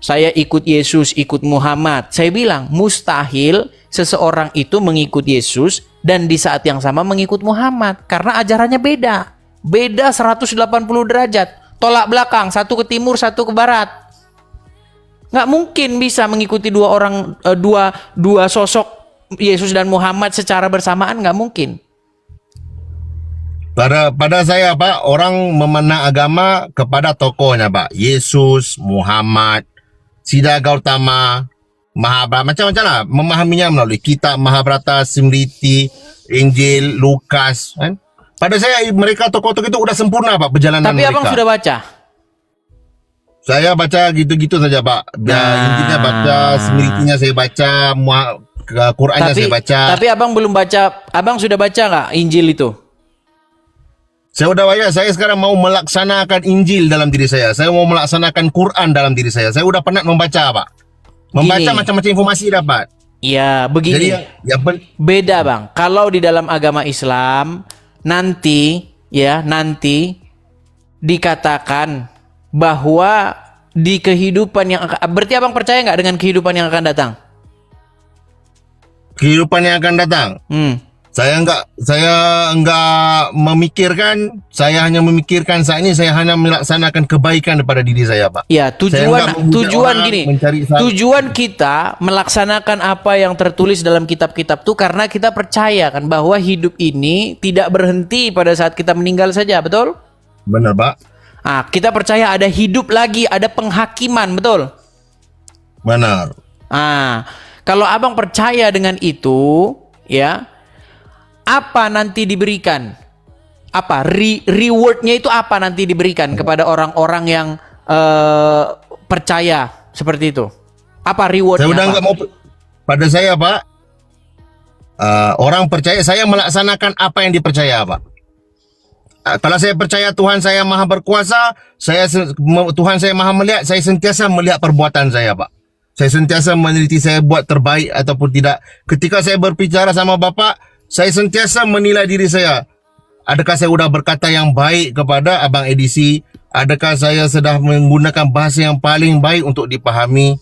Saya ikut Yesus, ikut Muhammad. Saya bilang, mustahil seseorang itu mengikut Yesus dan di saat yang sama mengikut Muhammad. Karena ajarannya beda. Beda 180 derajat. Tolak belakang, satu ke timur, satu ke barat. Nggak mungkin bisa mengikuti dua sosok Yesus dan Muhammad secara bersamaan, nggak mungkin. Pada saya, Pak, orang memandang agama kepada tokohnya, Pak. Yesus, Muhammad, Siddhartha Gautama, Mahabharata, macam-macam lah. Memahaminya melalui kitab Mahabharata, Smriti, Injil, Lukas. Kan? Pada saya, mereka tokoh-tokoh itu udah sempurna, Pak, perjalanan Tapi mereka. Abang sudah baca? Saya baca gitu-gitu saja, Pak. Intinya baca, Smritinya saya baca, Qurannya saya baca. Tapi Abang belum baca. Abang sudah baca nggak Injil itu? Saya udah baca, saya sekarang mau melaksanakan Injil dalam diri saya. Saya mau melaksanakan Quran dalam diri saya. Saya udah penat membaca, Pak. Membaca Gini. macam-macam informasi dapat. Ya, Jadi begini. yang Beda, Bang. Kalau di dalam agama Islam nanti dikatakan bahwa di kehidupan yang akan, berarti Abang percaya nggak dengan kehidupan yang akan datang? kehidupan yang akan datang. Saya enggak memikirkan, saya hanya memikirkan saat ini saya hanya melaksanakan kebaikan kepada diri saya, Pak. Ya, Saya enggak menghujat tujuan orang, gini. mencari Tujuan kita melaksanakan apa yang tertulis dalam kitab-kitab itu karena kita percaya kan bahwa hidup ini tidak berhenti pada saat kita meninggal saja, betul? Benar, Pak. Ah, kita percaya ada hidup lagi, ada penghakiman, betul? Benar. Ah, kalau Abang percaya dengan itu, ya, apa nanti diberikan? Apa rewardnya itu apa nanti diberikan kepada orang-orang yang percaya seperti itu? Apa rewardnya? Saya udah apa? enggak mau pada saya, Pak. Orang percaya saya melaksanakan apa yang dipercaya, Pak. Kalau saya percaya Tuhan saya maha berkuasa, Tuhan saya maha melihat, saya sentiasa melihat perbuatan saya, Pak. Saya sentiasa meneliti saya buat terbaik ataupun tidak. Ketika saya berbicara sama Bapak, saya sentiasa menilai diri saya. Adakah saya sudah berkata yang baik kepada Abang Edisi? Adakah saya sudah menggunakan bahasa yang paling baik untuk dipahami?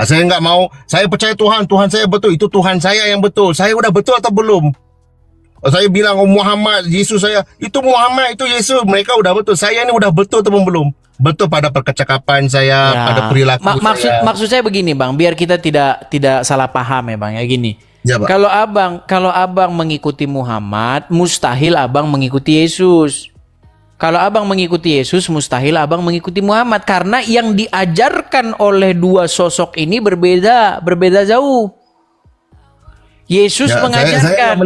Saya enggak mau, saya percaya Tuhan saya betul, itu Tuhan saya yang betul. Saya sudah betul atau belum? Saya bilang, Muhammad, Yesus saya, itu Muhammad, itu Yesus. Mereka udah betul. Saya ini udah betul atau belum? Betul pada percakapan saya, Ya. pada perilaku saya. Maksud saya begini, Bang, biar kita tidak salah paham ya, Bang, ya gini. Ya, Pak. Kalau Abang mengikuti Muhammad, mustahil Abang mengikuti Yesus. Kalau Abang mengikuti Yesus, mustahil Abang mengikuti Muhammad karena yang diajarkan oleh dua sosok ini berbeda jauh. Yesus Ya, mengajarkan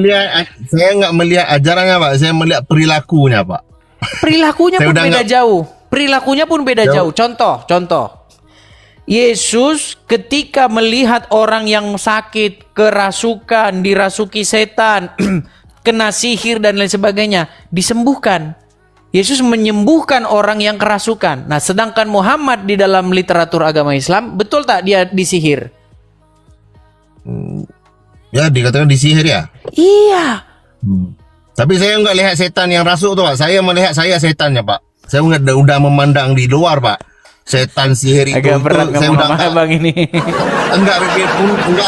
saya enggak melihat ajarannya, Pak. Saya melihat perilakunya, Pak. perilakunya Saya pun udah beda nggak- jauh. Perilakunya pun beda jauh. Contoh. Yesus ketika melihat orang yang sakit, kerasukan, dirasuki setan, kena sihir dan lain sebagainya, disembuhkan. Yesus menyembuhkan orang yang kerasukan. Nah, sedangkan Muhammad di dalam literatur agama Islam, betul tak dia disihir? Ya, dikatakan disihir ya. Iya. Tapi saya nggak lihat setan yang rasuk tuh Pak. Saya melihat saya setannya Pak. Saya udah memandang di luar Pak. Setan sihir itu. Agak berat saya ngomong udah sama abang ini. enggak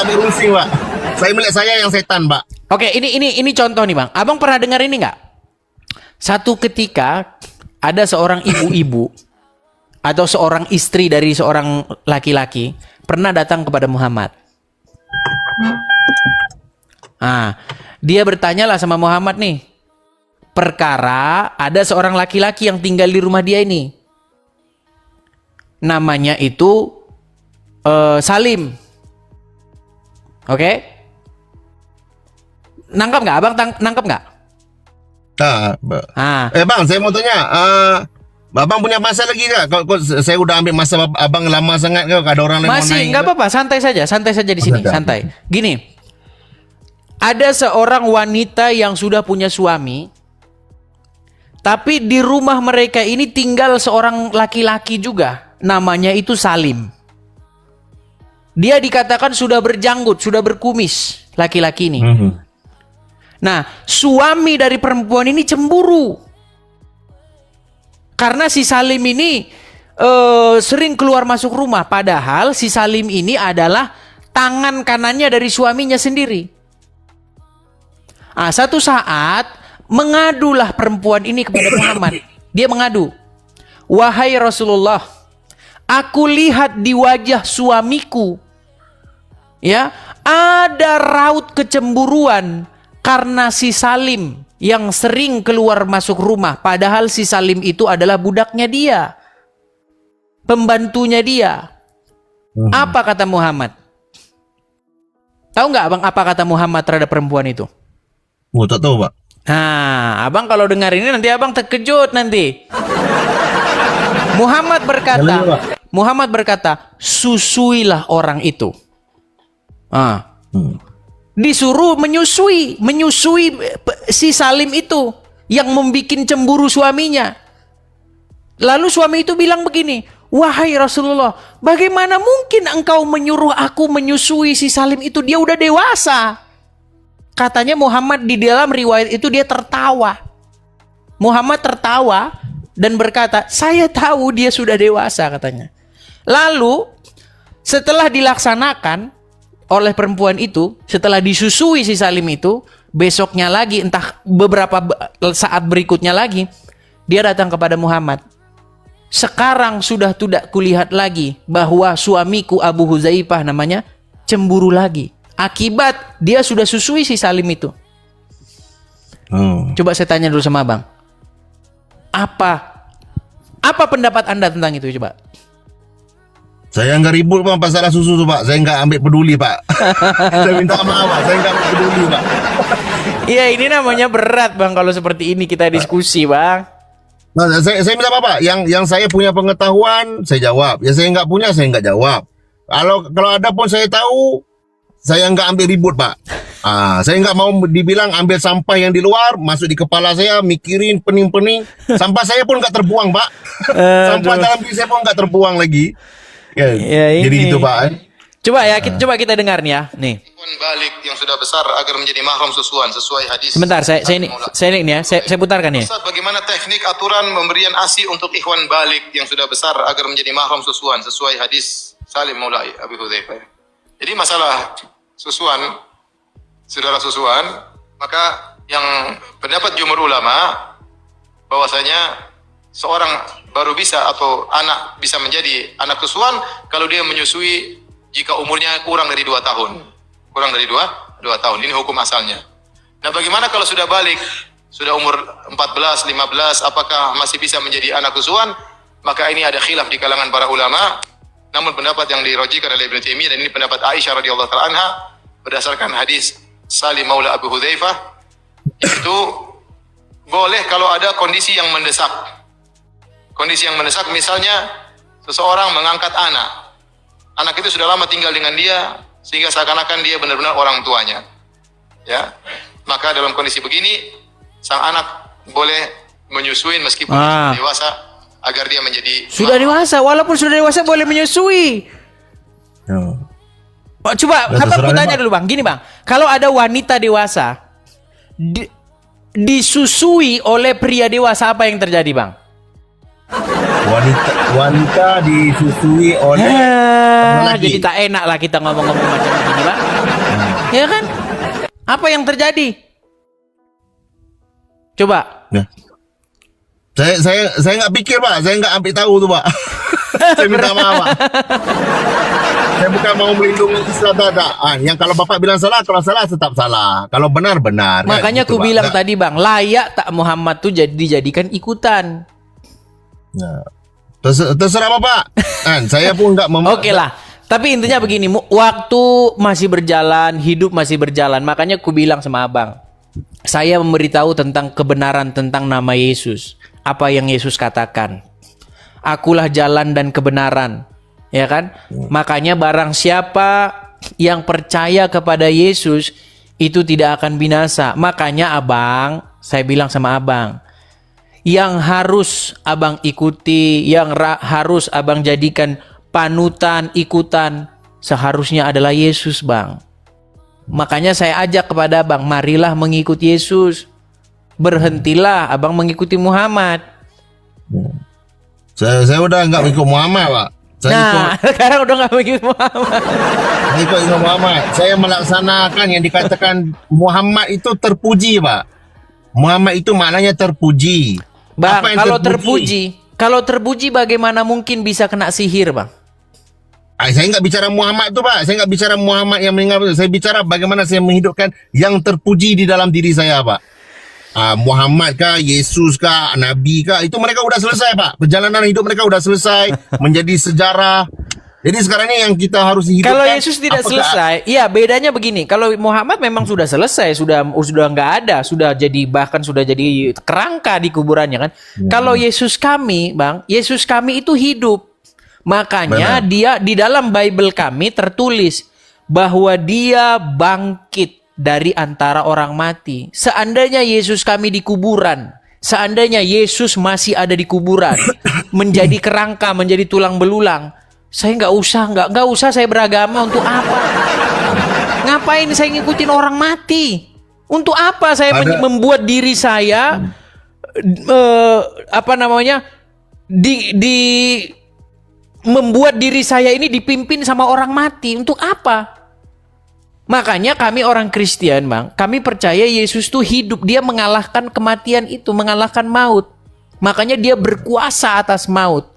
ambil rusing Pak. Saya melihat saya yang setan Pak. Oke, ini contoh nih bang. Abang pernah dengar ini nggak? Satu ketika ada seorang ibu-ibu atau seorang istri dari seorang laki-laki pernah datang kepada Muhammad. Dia bertanyalah sama Muhammad nih, perkara ada seorang laki-laki yang tinggal di rumah dia ini. Namanya itu Salim. Oke? Nangkap nggak? Abang nangkap nggak? Bang, saya mau tanya, abang punya masa lagi nggak? Kok saya udah ambil masa abang lama sangat, kok ada orang lain mau Masih naik? nggak apa-apa, santai saja di sini, santai. Gini. Ada seorang wanita yang sudah punya suami, tapi di rumah mereka ini tinggal seorang laki-laki juga, namanya itu Salim. Dia dikatakan sudah berjanggut, sudah berkumis, laki-laki ini. Nah, suami dari perempuan ini cemburu. Karena si Salim ini sering keluar masuk rumah, padahal si Salim ini adalah tangan kanannya dari suaminya sendiri. Satu saat mengadulah perempuan ini kepada Muhammad. Dia mengadu, "Wahai Rasulullah, aku lihat di wajah suamiku, ya, ada raut kecemburuan karena si Salim yang sering keluar masuk rumah. Padahal si Salim itu adalah budaknya dia, pembantunya dia." Apa kata Muhammad? Tahu nggak abang apa kata Muhammad terhadap perempuan itu? Tak tahu Pak. Abang kalau dengar ini nanti abang terkejut nanti. Muhammad berkata, susuilah orang itu. Disuruh menyusui si Salim itu yang membuat cemburu suaminya. Lalu suami itu bilang begini, "Wahai Rasulullah, bagaimana mungkin engkau menyuruh aku menyusui si Salim itu? Dia udah dewasa." Katanya Muhammad di dalam riwayat itu dia tertawa. Muhammad tertawa dan berkata, "Saya tahu dia sudah dewasa," katanya. Lalu setelah dilaksanakan oleh perempuan itu, setelah disusui si Salim itu, besoknya lagi entah beberapa saat berikutnya lagi, dia datang kepada Muhammad. "Sekarang sudah tidak kulihat lagi bahwa suamiku Abu Huzaifah namanya cemburu lagi. Akibat dia sudah susui si Salim itu." Coba saya tanya dulu sama abang. Apa pendapat anda tentang itu coba? Saya nggak ribut Pak masalah susu tuh Pak. Saya nggak ambil peduli Pak. Saya minta maaf Pak. Saya nggak ambil peduli Pak. Iya, ini namanya berat bang kalau seperti ini kita diskusi bang. Nah, saya minta apa Pak? Yang saya punya pengetahuan saya jawab. Yang saya nggak punya saya nggak jawab. Kalau ada pun saya tahu, saya nggak ambil ribut Pak. Saya nggak mau dibilang ambil sampah yang di luar, masuk di kepala saya, mikirin pening-pening. Sampah saya pun nggak terbuang Pak. Sampah dalam diri saya pun nggak terbuang lagi. Ya, jadi itu Pak. Coba kita dengar nih ya. Nih. Ikhwan balik yang sudah besar agar menjadi mahram susuan sesuai hadis. Sebentar, saya putarkan ya. Ustaz, bagaimana teknik aturan pemberian ASI untuk ikhwan balik yang sudah besar agar menjadi mahram susuan sesuai hadis Salim Maula Abi Hudzaifah. Jadi masalah susuan, saudara susuan, maka yang pendapat jumhur ulama bahwasanya seorang baru bisa atau anak bisa menjadi anak susuan kalau dia menyusui jika umurnya kurang dari 2 tahun. Kurang dari 2 tahun. Ini hukum asalnya. Nah, bagaimana kalau sudah balik, sudah umur 14, 15, apakah masih bisa menjadi anak susuan? Maka ini ada khilaf di kalangan para ulama. Namun pendapat yang dirojikan oleh Ibnu Taimiyah, dan ini pendapat Aisyah radhiyallahu taala anha berdasarkan hadis Salim Maula Abu Hudzaifah, itu boleh kalau ada kondisi yang mendesak. Kondisi yang mendesak misalnya seseorang mengangkat anak. Anak itu sudah lama tinggal dengan dia sehingga seakan-akan dia benar-benar orang tuanya. Ya. Maka dalam kondisi begini sang anak boleh menyusuin meskipun sudah dewasa agar dia menjadi sudah dewasa, walaupun sudah dewasa boleh menyusui. Coba abang tanya dulu bang, gini bang, kalau ada wanita dewasa disusui oleh pria dewasa, apa yang terjadi, Bang? Wanita disusui oleh lagi. Jadi tak enak lah kita ngomong-ngomong macam begini, Bang. Ya kan? Apa yang terjadi? Coba. Ya. Saya nggak pikir, Pak. Saya nggak ambil tahu tuh, Pak. Saya minta maaf, Pak. Saya bukan mau melindungi Islam tak. Yang kalau Bapak bilang salah, kalau salah tetap salah. Kalau benar benar. Makanya gitu, aku Pak. bilang Nggak- tadi, Bang, layak tak Muhammad tuh dijadikan ikutan. Ya. Terserah Bapak. Kan saya pun nggak Oke lah. Tapi intinya begini, waktu masih berjalan, hidup masih berjalan. Makanya aku bilang sama Abang, saya memberitahu tentang kebenaran tentang nama Yesus. Apa yang Yesus katakan. Akulah jalan dan kebenaran. Ya kan? Makanya barang siapa yang percaya kepada Yesus, itu tidak akan binasa. Makanya Abang, saya bilang sama Abang, yang harus Abang ikuti, yang harus Abang jadikan panutan, ikutan, seharusnya adalah Yesus, Bang. Makanya saya ajak kepada Abang, marilah mengikuti Yesus. Berhentilah Abang mengikuti Muhammad. Saya udah nggak ikut Muhammad, Pak. Nah, sekarang udah nggak mengikuti Muhammad. Saya ikut Imam Muhammad. Saya melaksanakan yang dikatakan Muhammad itu terpuji, Pak. Muhammad itu maknanya terpuji. Bang, Apa yang kalau terpuji bagaimana mungkin bisa kena sihir, Bang? Saya nggak bicara Muhammad tuh, Pak. Saya nggak bicara Muhammad yang meninggal. Saya bicara bagaimana saya menghidupkan yang terpuji di dalam diri saya, Pak. Muhammad kah, Yesus kah, Nabi kah, itu mereka udah selesai, Pak. Perjalanan hidup mereka udah selesai, menjadi sejarah. Jadi sekarang ini yang kita harus hidupkan. Kalau Yesus tidak selesai, iya bedanya begini. Kalau Muhammad memang sudah selesai, sudah nggak ada, sudah jadi bahkan sudah jadi kerangka di kuburannya kan. Kalau Yesus kami, Bang, Yesus kami itu hidup. Makanya dia di dalam Bible kami tertulis bahwa dia bangkit dari antara orang mati. Seandainya Yesus kami di kuburan, seandainya Yesus masih ada di kuburan, menjadi kerangka, menjadi tulang belulang, saya nggak usah saya beragama untuk apa? Ngapain saya ngikutin orang mati? Untuk apa saya membuat diri saya membuat diri saya ini dipimpin sama orang mati? Untuk apa? Makanya kami orang Kristen, Bang, kami percaya Yesus tuh hidup. Dia mengalahkan kematian itu, mengalahkan maut. Makanya dia berkuasa atas maut.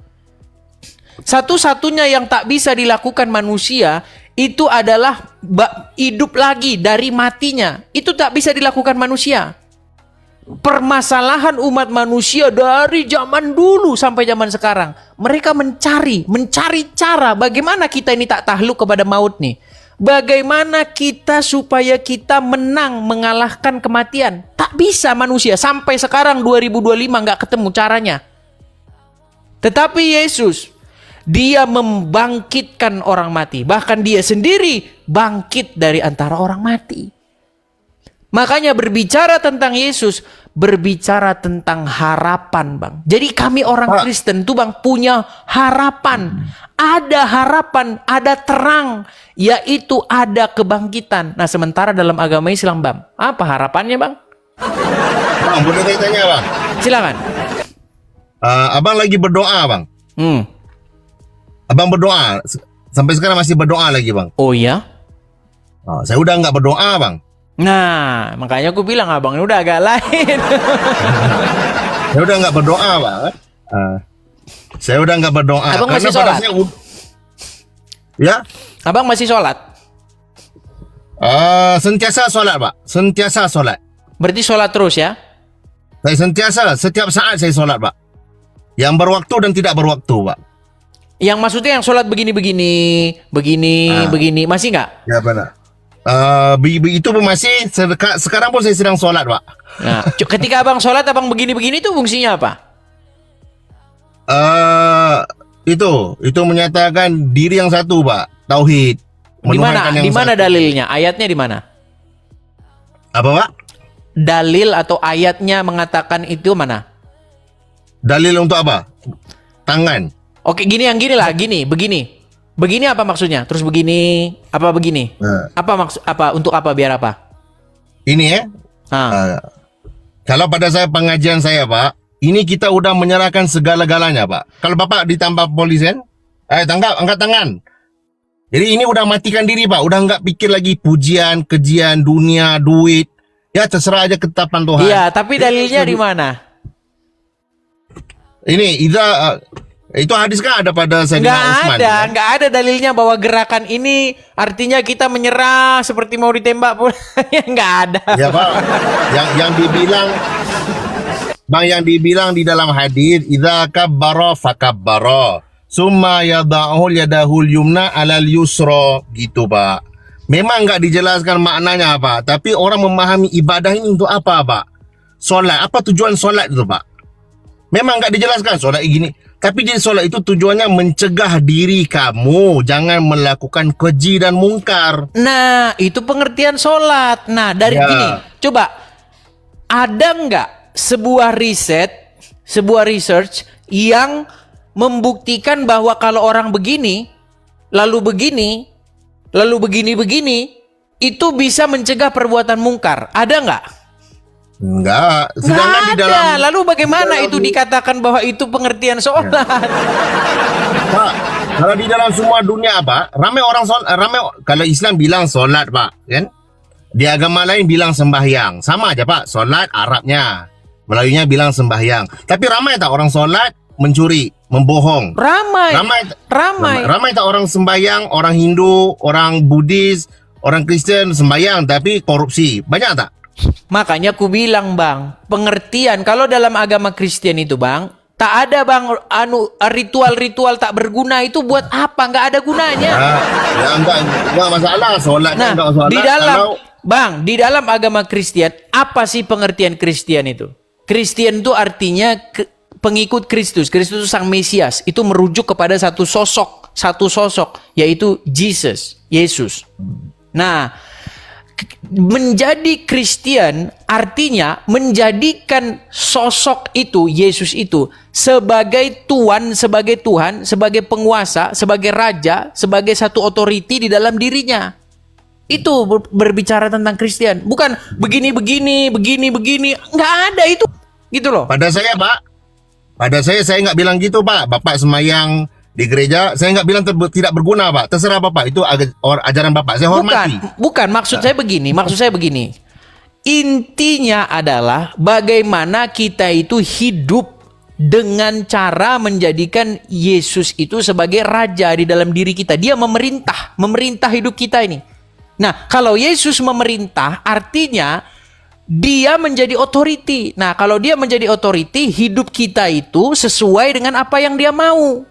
Satu-satunya yang tak bisa dilakukan manusia itu adalah hidup lagi dari matinya. Itu tak bisa dilakukan manusia. Permasalahan umat manusia dari zaman dulu sampai zaman sekarang, mereka mencari cara bagaimana kita ini tak takluk kepada maut nih. Bagaimana kita supaya kita menang mengalahkan kematian? Tak bisa manusia sampai sekarang 2025 nggak ketemu caranya. Tetapi Yesus, dia membangkitkan orang mati. Bahkan dia sendiri bangkit dari antara orang mati. Makanya berbicara tentang Yesus, berbicara tentang harapan, Bang. Jadi kami orang Kristen tuh, Bang, punya harapan. Ada harapan, ada terang, yaitu ada kebangkitan. Nah, sementara dalam agama Islam, Bang, apa harapannya, Bang? Bang, boleh saya tanya, Bang? Silakan. Abang lagi berdoa, Bang. Abang berdoa. Sampai sekarang masih berdoa lagi, Bang. Oh ya? Saya udah nggak berdoa, Bang. Nah, makanya aku bilang abang ini udah agak lain. Saya udah nggak berdoa, Bang. Saya udah nggak berdoa. Abang masih pada sholat? Ya? Abang masih sholat? Sentiasa sholat, Pak. Sentiasa sholat. Berarti sholat terus ya? Saya sentiasa, setiap saat saya sholat, Pak. Yang berwaktu dan tidak berwaktu, Pak. Yang maksudnya yang sholat begini, masih nggak? Ya, benar. Itu pun masih, sekarang pun saya sedang sholat, Pak. Nah, ketika abang sholat, abang begini-begini itu fungsinya apa? Itu menyatakan diri yang satu, Pak. Tauhid. Di mana dalilnya? Ayatnya di mana? Apa, Pak? Dalil atau ayatnya mengatakan itu mana? Dalil untuk apa? Tangan. Oke, gini begini. Begini apa maksudnya? Terus begini, apa begini? Apa untuk apa biar apa? Ini ya. Kalau pada saya pengajian saya Pak, ini kita udah menyerahkan segala-galanya Pak. Kalau Bapak ditambah polisian, angkat tangan. Jadi ini udah matikan diri Pak, udah nggak pikir lagi pujian, kejian, dunia, duit. Ya terserah aja ketetapan Tuhan. Iya, tapi dalilnya di mana? Ini itu hadis kan ada pada Sayyidina Utsman. Nggak ada dalilnya bahwa gerakan ini artinya kita menyerah seperti mau ditembak pun. Nggak ada. Ya Pak, yang dibilang Bang, yang dibilang di dalam hadis, idza kabbara fakabbara, summa yada'ul yadahul yumna alal yusra, gitu Pak. Memang nggak dijelaskan maknanya Pak, tapi orang memahami ibadah ini untuk apa Pak? Solat, apa tujuan solat itu Pak? Memang nggak dijelaskan solat gini. Tapi di solat itu tujuannya mencegah diri kamu jangan melakukan keji dan mungkar. Nah, itu pengertian sholat. Nah, dari Ya. gini, coba ada nggak sebuah research yang membuktikan bahwa kalau orang begini, lalu begini, itu bisa mencegah perbuatan mungkar? Ada nggak? Enggak. Nggak Sedangkan di dalam ada. Lalu bagaimana itu dikatakan bahwa itu pengertian sholat? Pak, kalau di dalam semua dunia Pak, ramai orang kalau Islam bilang solat Pak, kan? Di agama lain bilang sembahyang. Sama aja Pak, solat Arabnya. Melayunya bilang sembahyang. Tapi ramai tak orang solat mencuri, membohong? Ramai. Ramai tak orang sembahyang, orang Hindu, orang Buddhis, orang Kristen sembahyang tapi korupsi? Banyak tak? Makanya aku bilang Bang, pengertian kalau dalam agama Kristen itu Bang, tak ada Bang ritual-ritual tak berguna itu buat apa? Nggak ada gunanya. Ya enggak masalah solat Nah, enggak solat. di dalam Kalau Bang, di dalam agama Kristen, apa sih pengertian Kristen itu? Kristen itu artinya pengikut Kristus. Kristus itu sang Mesias. Itu merujuk kepada satu sosok, yaitu Yesus. Nah, menjadi Kristen artinya menjadikan sosok itu, Yesus itu, sebagai Tuhan, sebagai penguasa, sebagai raja, sebagai satu otoriti di dalam dirinya. Itu berbicara tentang Kristen. Bukan begini. Nggak ada itu. Gitu loh. pada saya saya nggak bilang gitu Pak. Bapak semayang di gereja, saya nggak bilang tidak berguna Pak. Terserah Bapak, itu ajaran Bapak. Saya hormati. Bukan. Maksud saya begini. Intinya adalah bagaimana kita itu hidup dengan cara menjadikan Yesus itu sebagai raja di dalam diri kita. Dia memerintah hidup kita ini. Nah, kalau Yesus memerintah, artinya dia menjadi otoriti. Nah, kalau dia menjadi otoriti, hidup kita itu sesuai dengan apa yang dia mau.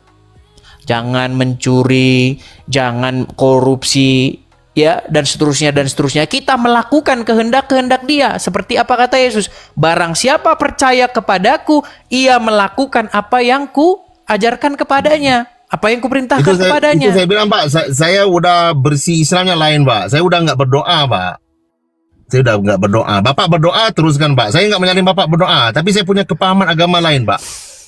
Jangan mencuri, jangan korupsi, ya, dan seterusnya. Kita melakukan kehendak dia. Seperti apa kata Yesus? Barang siapa percaya kepadaku, ia melakukan apa yang ku ajarkan kepadanya. Apa yang kuperintahkan kepadanya. Itu saya bilang Pak, saya udah bersih Islamnya lain Pak. Saya udah nggak berdoa Pak. Bapak berdoa teruskan Pak. Saya nggak menyalin Bapak berdoa, tapi saya punya kepahaman agama lain Pak.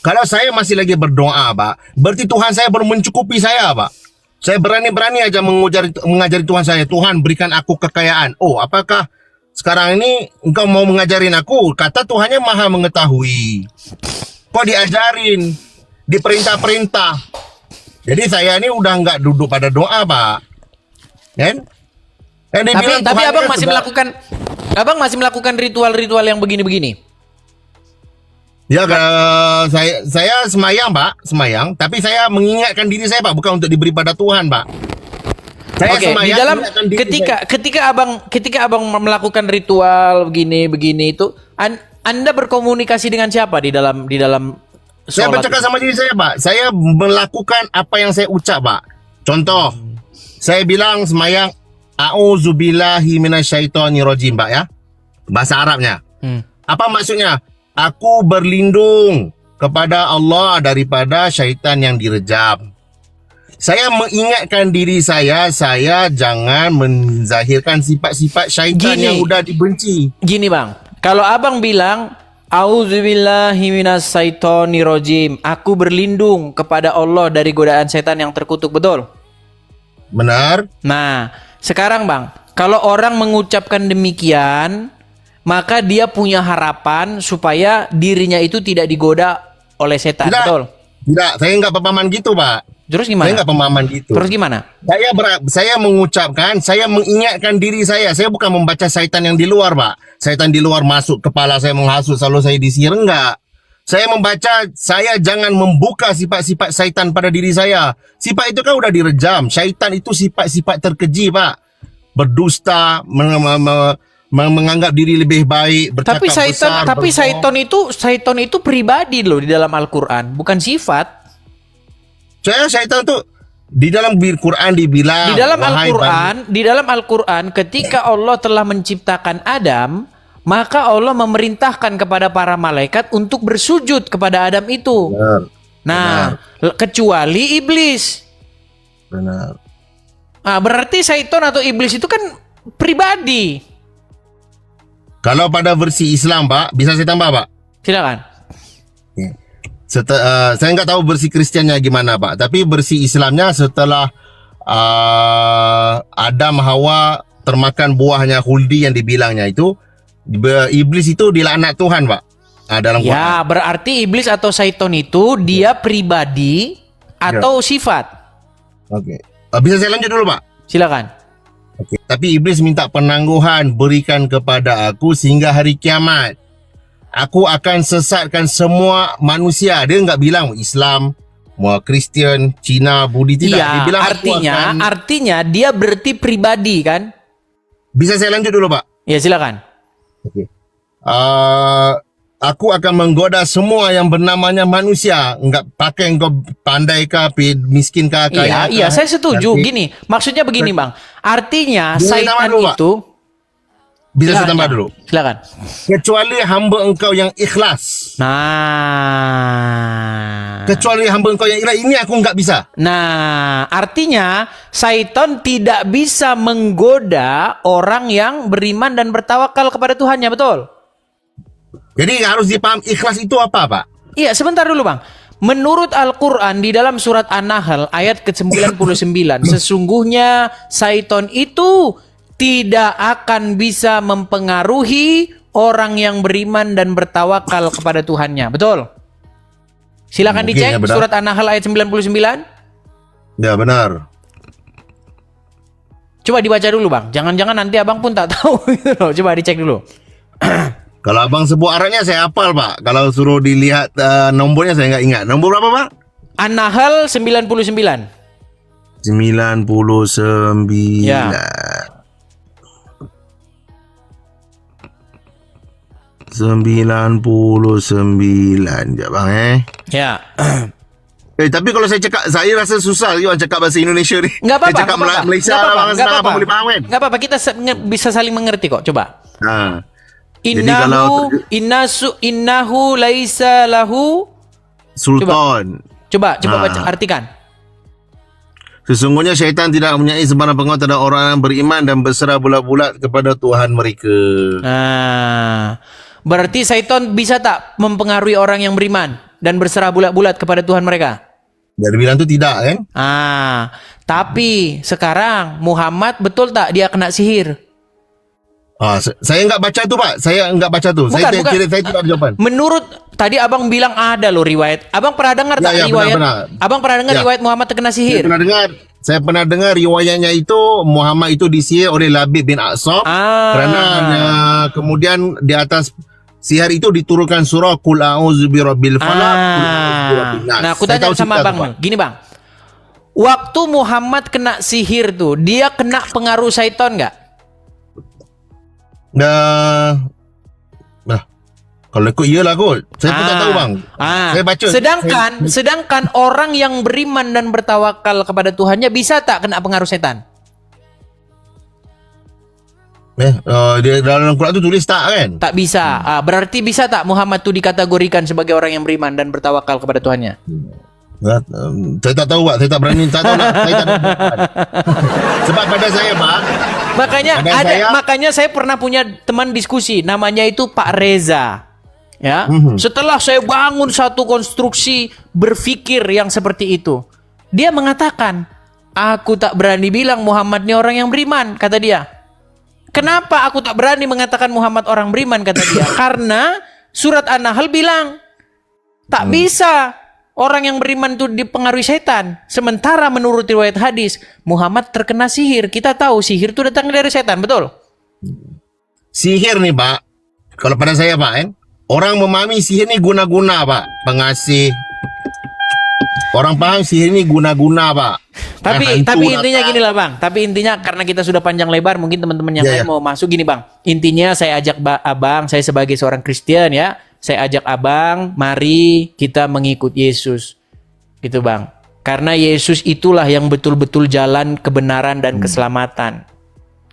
Kalau saya masih lagi berdoa Pak, berarti Tuhan saya belum mencukupi saya Pak. Saya berani aja mengajari Tuhan saya. Tuhan berikan aku kekayaan. Oh, apakah sekarang ini engkau mau mengajarin aku? Kata Tuhannya maha mengetahui. Kok diajarin? Diperintah-perintah. Jadi saya ini udah nggak duduk pada doa Pak. Kan? Tapi abang masih melakukan ritual-ritual yang begini-begini. Ya, saya semayang Pak, tapi saya mengingatkan diri saya Pak, bukan untuk diberi pada Tuhan Pak. Saya semayang, di dalam mengingatkan diri ketika abang melakukan ritual begini itu, Anda berkomunikasi dengan siapa di dalam saya sholat bercakap itu? sama diri saya Pak. Saya melakukan apa yang saya ucap Pak. Contoh, saya bilang semayang, A'udzubillahi minasyaitonirrajim Pak ya. Bahasa Arabnya. Apa maksudnya? Aku berlindung kepada Allah daripada syaitan yang direjam. Saya mengingatkan diri saya jangan menzahirkan sifat-sifat syaitan yang udah dibenci. Gini Bang, kalau abang bilang A'udzubillahi minasyaitonirrajim, aku berlindung kepada Allah dari godaan setan yang terkutuk, betul? Benar? Nah, sekarang Bang, kalau orang mengucapkan demikian, maka dia punya harapan supaya dirinya itu tidak digoda oleh setan. Tidak. Betul? Tidak, saya nggak pemahaman gitu, Pak. Terus Saya gimana? nggak pemahaman gitu. Terus gimana? Saya mengucapkan, saya mengingatkan diri saya. Saya bukan membaca syaitan yang di luar, Pak. Syaitan di luar masuk kepala saya menghasut, selalu saya disihir, enggak. Saya membaca, saya jangan membuka sifat-sifat syaitan pada diri saya. Sifat itu kan udah direjam. Syaitan itu sifat-sifat terkeji, Pak. Berdusta, menganggap diri lebih baik, bercakap besar. Tapi berbohong. syaitan itu pribadi loh di dalam Al-Qur'an, bukan sifat. Syaitan tuh di dalam Quran dibilang, Di dalam Al-Qur'an ketika Allah telah menciptakan Adam, maka Allah memerintahkan kepada para malaikat untuk bersujud kepada Adam itu. Benar. Nah, kecuali iblis. Benar. Nah, berarti syaitan atau iblis itu kan pribadi. Kalau pada versi Islam, Pak, bisa saya tambah, Pak? Silakan. Saya nggak tahu versi Kristiannya gimana, Pak. Tapi versi Islamnya setelah Adam Hawa termakan buahnya khuldi yang dibilangnya itu, iblis itu dilaknat Tuhan, Pak. Dalam Quran. Ya, berarti iblis atau syaitan itu dia pribadi atau sifat. Oke. Bisa saya lanjut dulu, Pak? Silakan. Oke. Tapi iblis minta penangguhan berikan kepada aku sehingga hari kiamat. Aku akan sesatkan semua manusia. Dia nggak bilang Islam, mau Kristian, Cina, Budi, tidak. Iya, Dia bilang artinya dia berarti pribadi kan? Bisa saya lanjut dulu, Pak? Ya, silakan. Oke. Aku akan menggoda semua yang bernamanya manusia. Enggak pakai engkau pandai kah, miskin kah, kaya Iya, kah. saya setuju. Nanti- Gini, maksudnya begini, Bang. Artinya Bisa syaitan tambah dulu, Pak? itu Bisa saya Silakan, tambah ya. dulu. Silakan. Kecuali hamba engkau yang ikhlas. Nah. Kecuali hamba engkau yang ikhlas. Ini aku enggak bisa. Nah, artinya syaitan tidak bisa menggoda orang yang beriman dan bertawakal kepada Tuhannya, betul? Jadi harus dipaham ikhlas itu apa, Pak? Iya, sebentar dulu, Bang. Menurut Al-Quran di dalam surat An-Nahl ayat ke-99, sesungguhnya syaitan itu tidak akan bisa mempengaruhi orang yang beriman dan bertawakal kepada Tuhannya. Betul? Silakan Mungkin dicek ya, benar. surat An-Nahl ayat 99. Ya, benar. Coba dibaca dulu, Bang. Jangan-jangan nanti Abang pun tak tahu gitu loh. Coba dicek dulu. Kalau abang sebut Arabnya saya hafal, Pak. Kalau suruh dilihat nombornya saya nggak ingat. Nomor berapa, Pak? An-Nahl 99. 99. Ya. 99 ya, Bang, Ya. tapi kalau saya cakap, saya rasa susah juga cakap bahasa Indonesia ni. Nggak apa-apa. Saya cakap nggak apa-apa, Malaysia nggak lah, apa-apa, Bang, nggak senang apa-apa. abang boleh faham kan? Nggak apa-apa, kita bisa saling mengerti kok. Coba. Jadi kalau Innahu laisa lahu. Sultan. Coba baca, artikan. Sesungguhnya syaitan tidak mempunyai sebarang pengaruh terhadap orang yang beriman dan berserah bulat-bulat kepada Tuhan mereka. Nah, berarti syaitan bisa tak mempengaruhi orang yang beriman dan berserah bulat-bulat kepada Tuhan mereka? Dia bilang tu tidak kan? Tapi sekarang Muhammad betul tak dia kena sihir? Saya enggak baca tu, Pak. Saya enggak baca tu. Saya tidak ada jawapan. Menurut tadi Abang bilang ada loh riwayat. Abang pernah dengar tak riwayat? benar. Abang pernah dengar riwayat Muhammad terkena sihir? Saya pernah dengar riwayatnya itu Muhammad itu disihir oleh Labib bin Aqsab kerana kemudian di atas sihir itu diturunkan surah Qul a'udzu birabbil falaq. Nah, aku tanya sama Abang. Gini, Bang. Waktu Muhammad kena sihir tuh, dia kena pengaruh syaitan enggak? Nah, kalau ikut iyalah kot. Saya pun tak tahu, Bang. Saya baca. Sedangkan orang yang beriman dan bertawakal kepada Tuhannya bisa tak kena pengaruh setan? Dia dalam Quran tu tulis tak kan? Tak bisa. Berarti bisa tak Muhammad tu dikategorikan sebagai orang yang beriman dan bertawakal kepada Tuhannya? Saya tak tahu, Pak. Saya tak berani. Tak tahu lah. Saya tak ada. Sebab pada saya, Pak. Makanya saya pernah punya teman diskusi, namanya itu Pak Reza. Ya, setelah saya bangun satu konstruksi berpikir yang seperti itu, dia mengatakan, aku tak berani bilang Muhammad ini orang yang beriman, kata dia. Kenapa aku tak berani mengatakan Muhammad orang beriman, kata dia? Karena surat An-Nahl bilang tak bisa orang yang beriman itu dipengaruhi setan. Sementara menurut riwayat hadis Muhammad terkena sihir. Kita tahu sihir itu datang dari setan, betul? Sihir nih Pak, kalau pada saya Pak, orang memahami sihir ini guna-guna Pak, pengasih. Orang paham sihir ini guna-guna Pak. Tapi Hantu intinya datang. gini lah Bang. Tapi intinya karena kita sudah panjang lebar, mungkin teman-teman yang Ya, lain ya. mau masuk gini Bang. Intinya saya ajak Abang, saya sebagai seorang Kristen ya, saya ajak Abang, mari kita mengikut Yesus. Gitu Bang. Karena Yesus itulah yang betul-betul jalan kebenaran dan keselamatan.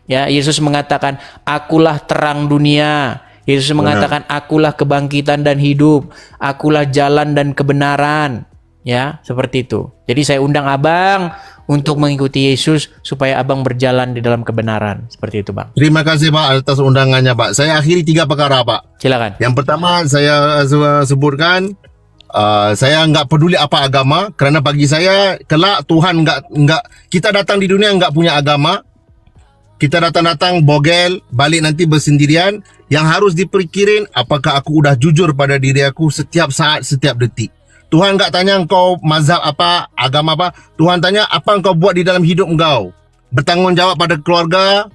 Ya, Yesus mengatakan, "Akulah terang dunia." Yesus mengatakan, "Akulah kebangkitan dan hidup. Akulah jalan dan kebenaran." Ya, seperti itu. Jadi saya undang Abang untuk mengikuti Yesus supaya Abang berjalan di dalam kebenaran. Seperti itu, Bang. Terima kasih Pak atas undangannya Pak. Saya akhiri 3 perkara Pak. Silakan. Yang pertama saya sebutkan, saya nggak peduli apa agama, karena bagi saya kelak Tuhan nggak kita datang di dunia nggak punya agama. Kita datang-datang bogel, balik nanti bersendirian. Yang harus dipikirin, apakah aku udah jujur pada diri aku setiap saat, setiap detik. Tuhan nggak tanya engkau mazhab apa, agama apa. Tuhan tanya apa engkau buat di dalam hidup engkau. Bertanggung jawab pada keluarga.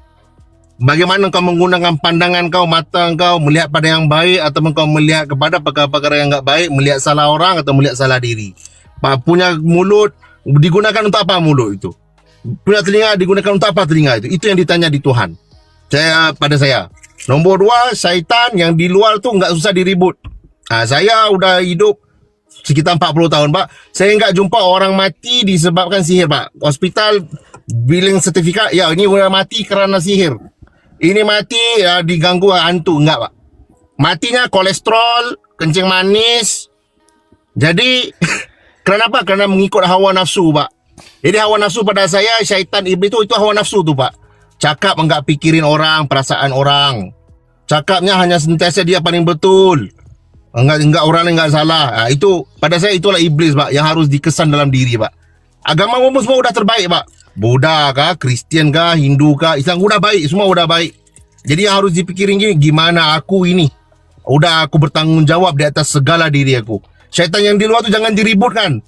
Bagaimana engkau menggunakan pandangan engkau, mata engkau, melihat pada yang baik atau engkau melihat kepada perkara-perkara yang nggak baik, melihat salah orang atau melihat salah diri. Punya mulut, digunakan untuk apa mulut itu? Punya telinga, digunakan untuk apa telinga itu? Itu yang ditanya di Tuhan. Pada saya. Nombor 2, syaitan yang di luar tuh nggak susah diribut. Saya udah hidup sekitar 40 tahun Pak. Saya nggak jumpa orang mati disebabkan sihir Pak. Hospital bilang sertifikat, ya ini udah mati karena sihir. Ini mati ya diganggu hantu. Enggak Pak. Matinya kolesterol, kencing manis. Jadi kenapa? Karena mengikut hawa nafsu Pak. Jadi hawa nafsu pada saya, syaitan iblis itu hawa nafsu tuh Pak. Cakap enggak pikirin orang, perasaan orang. Cakapnya hanya sentiasa dia paling betul. Enggak orang yang enggak salah. Itu pada saya itulah iblis Pak yang harus dikesan dalam diri Pak. Agama umum semua udah terbaik Pak. Buddha kah, Kristian kah, Hindu kah, Islam udah baik, semua udah baik. Jadi yang harus dipikirin gini, gimana aku ini? Udah aku bertanggung jawab di atas segala diri aku. Syaitan yang di luar tuh jangan diributkan.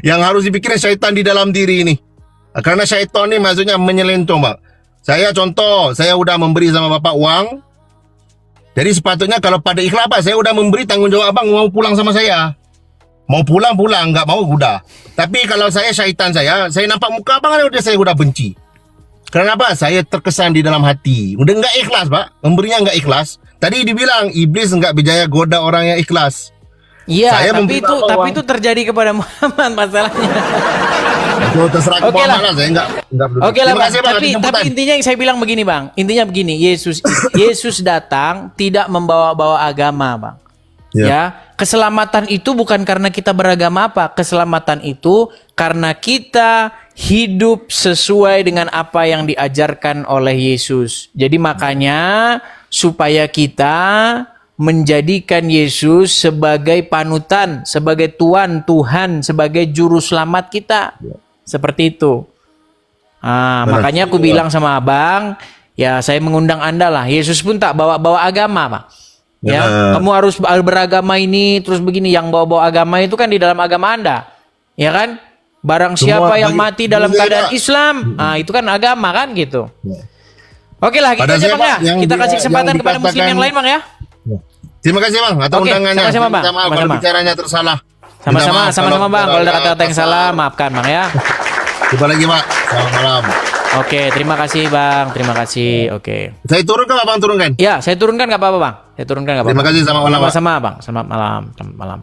Yang harus dipikirin syaitan di dalam diri ini. Karena syaitan ini maksudnya menyelentong Pak. Saya contoh, saya udah memberi sama Bapak uang. Jadi sepatutnya kalau pada ikhlas Pak, saya udah memberi tanggung jawab Abang mau pulang sama saya. Mau pulang, nggak mau udah. Tapi kalau saya syaitan saya nampak muka Abang udah saya udah benci. Kenapa? Saya terkesan di dalam hati. Udah nggak ikhlas Pak, memberinya nggak ikhlas. Tadi dibilang iblis nggak berjaya goda orang yang ikhlas. Iya, Saya tapi memberi Bapak uang. itu terjadi kepada Muhammad masalahnya. Itu terserah ke Oke lah. Muhammad lah, saya nggak peduli. Oke lah Terima Bang, kasih, Bang, atas tapi jemputan. intinya yang saya bilang begini Bang. Intinya begini, Yesus datang tidak membawa-bawa agama Bang. Ya, keselamatan itu bukan karena kita beragama apa. Keselamatan itu karena kita hidup sesuai dengan apa yang diajarkan oleh Yesus. Jadi makanya supaya kita menjadikan Yesus sebagai panutan, sebagai Tuhan, sebagai juru selamat kita. Seperti itu. Makanya aku bilang sama Abang, ya saya mengundang Anda lah. Yesus pun tak bawa-bawa agama, Pak. Ya, kamu harus beragama ini terus begini. Yang bawa-bawa agama itu kan di dalam agama Anda. Ya kan? Barang siapa yang mati dalam keadaan Islam, itu kan agama kan gitu. Oke lah, gitu aja Bang ya. Kita kasih kesempatan kepada muslim yang lain Bang ya. Terima kasih Bang atas undangannya. Sama-sama Bang. Minta maaf kalau bicaranya tersalah. Sama-sama Bang. Kalau ada kata-kata yang salah, maafkan Bang ya. Jumpa lagi Pak. Selamat malam. Oke, terima kasih Bang. Terima kasih. Oke. Saya turunkan Abang turunkan? Ya, saya turunkan nggak apa-apa Bang. Saya turunkan nggak apa-apa. Terima kasih, selamat malam, Pak. Sama-sama Bang. Selamat malam. Selamat malam.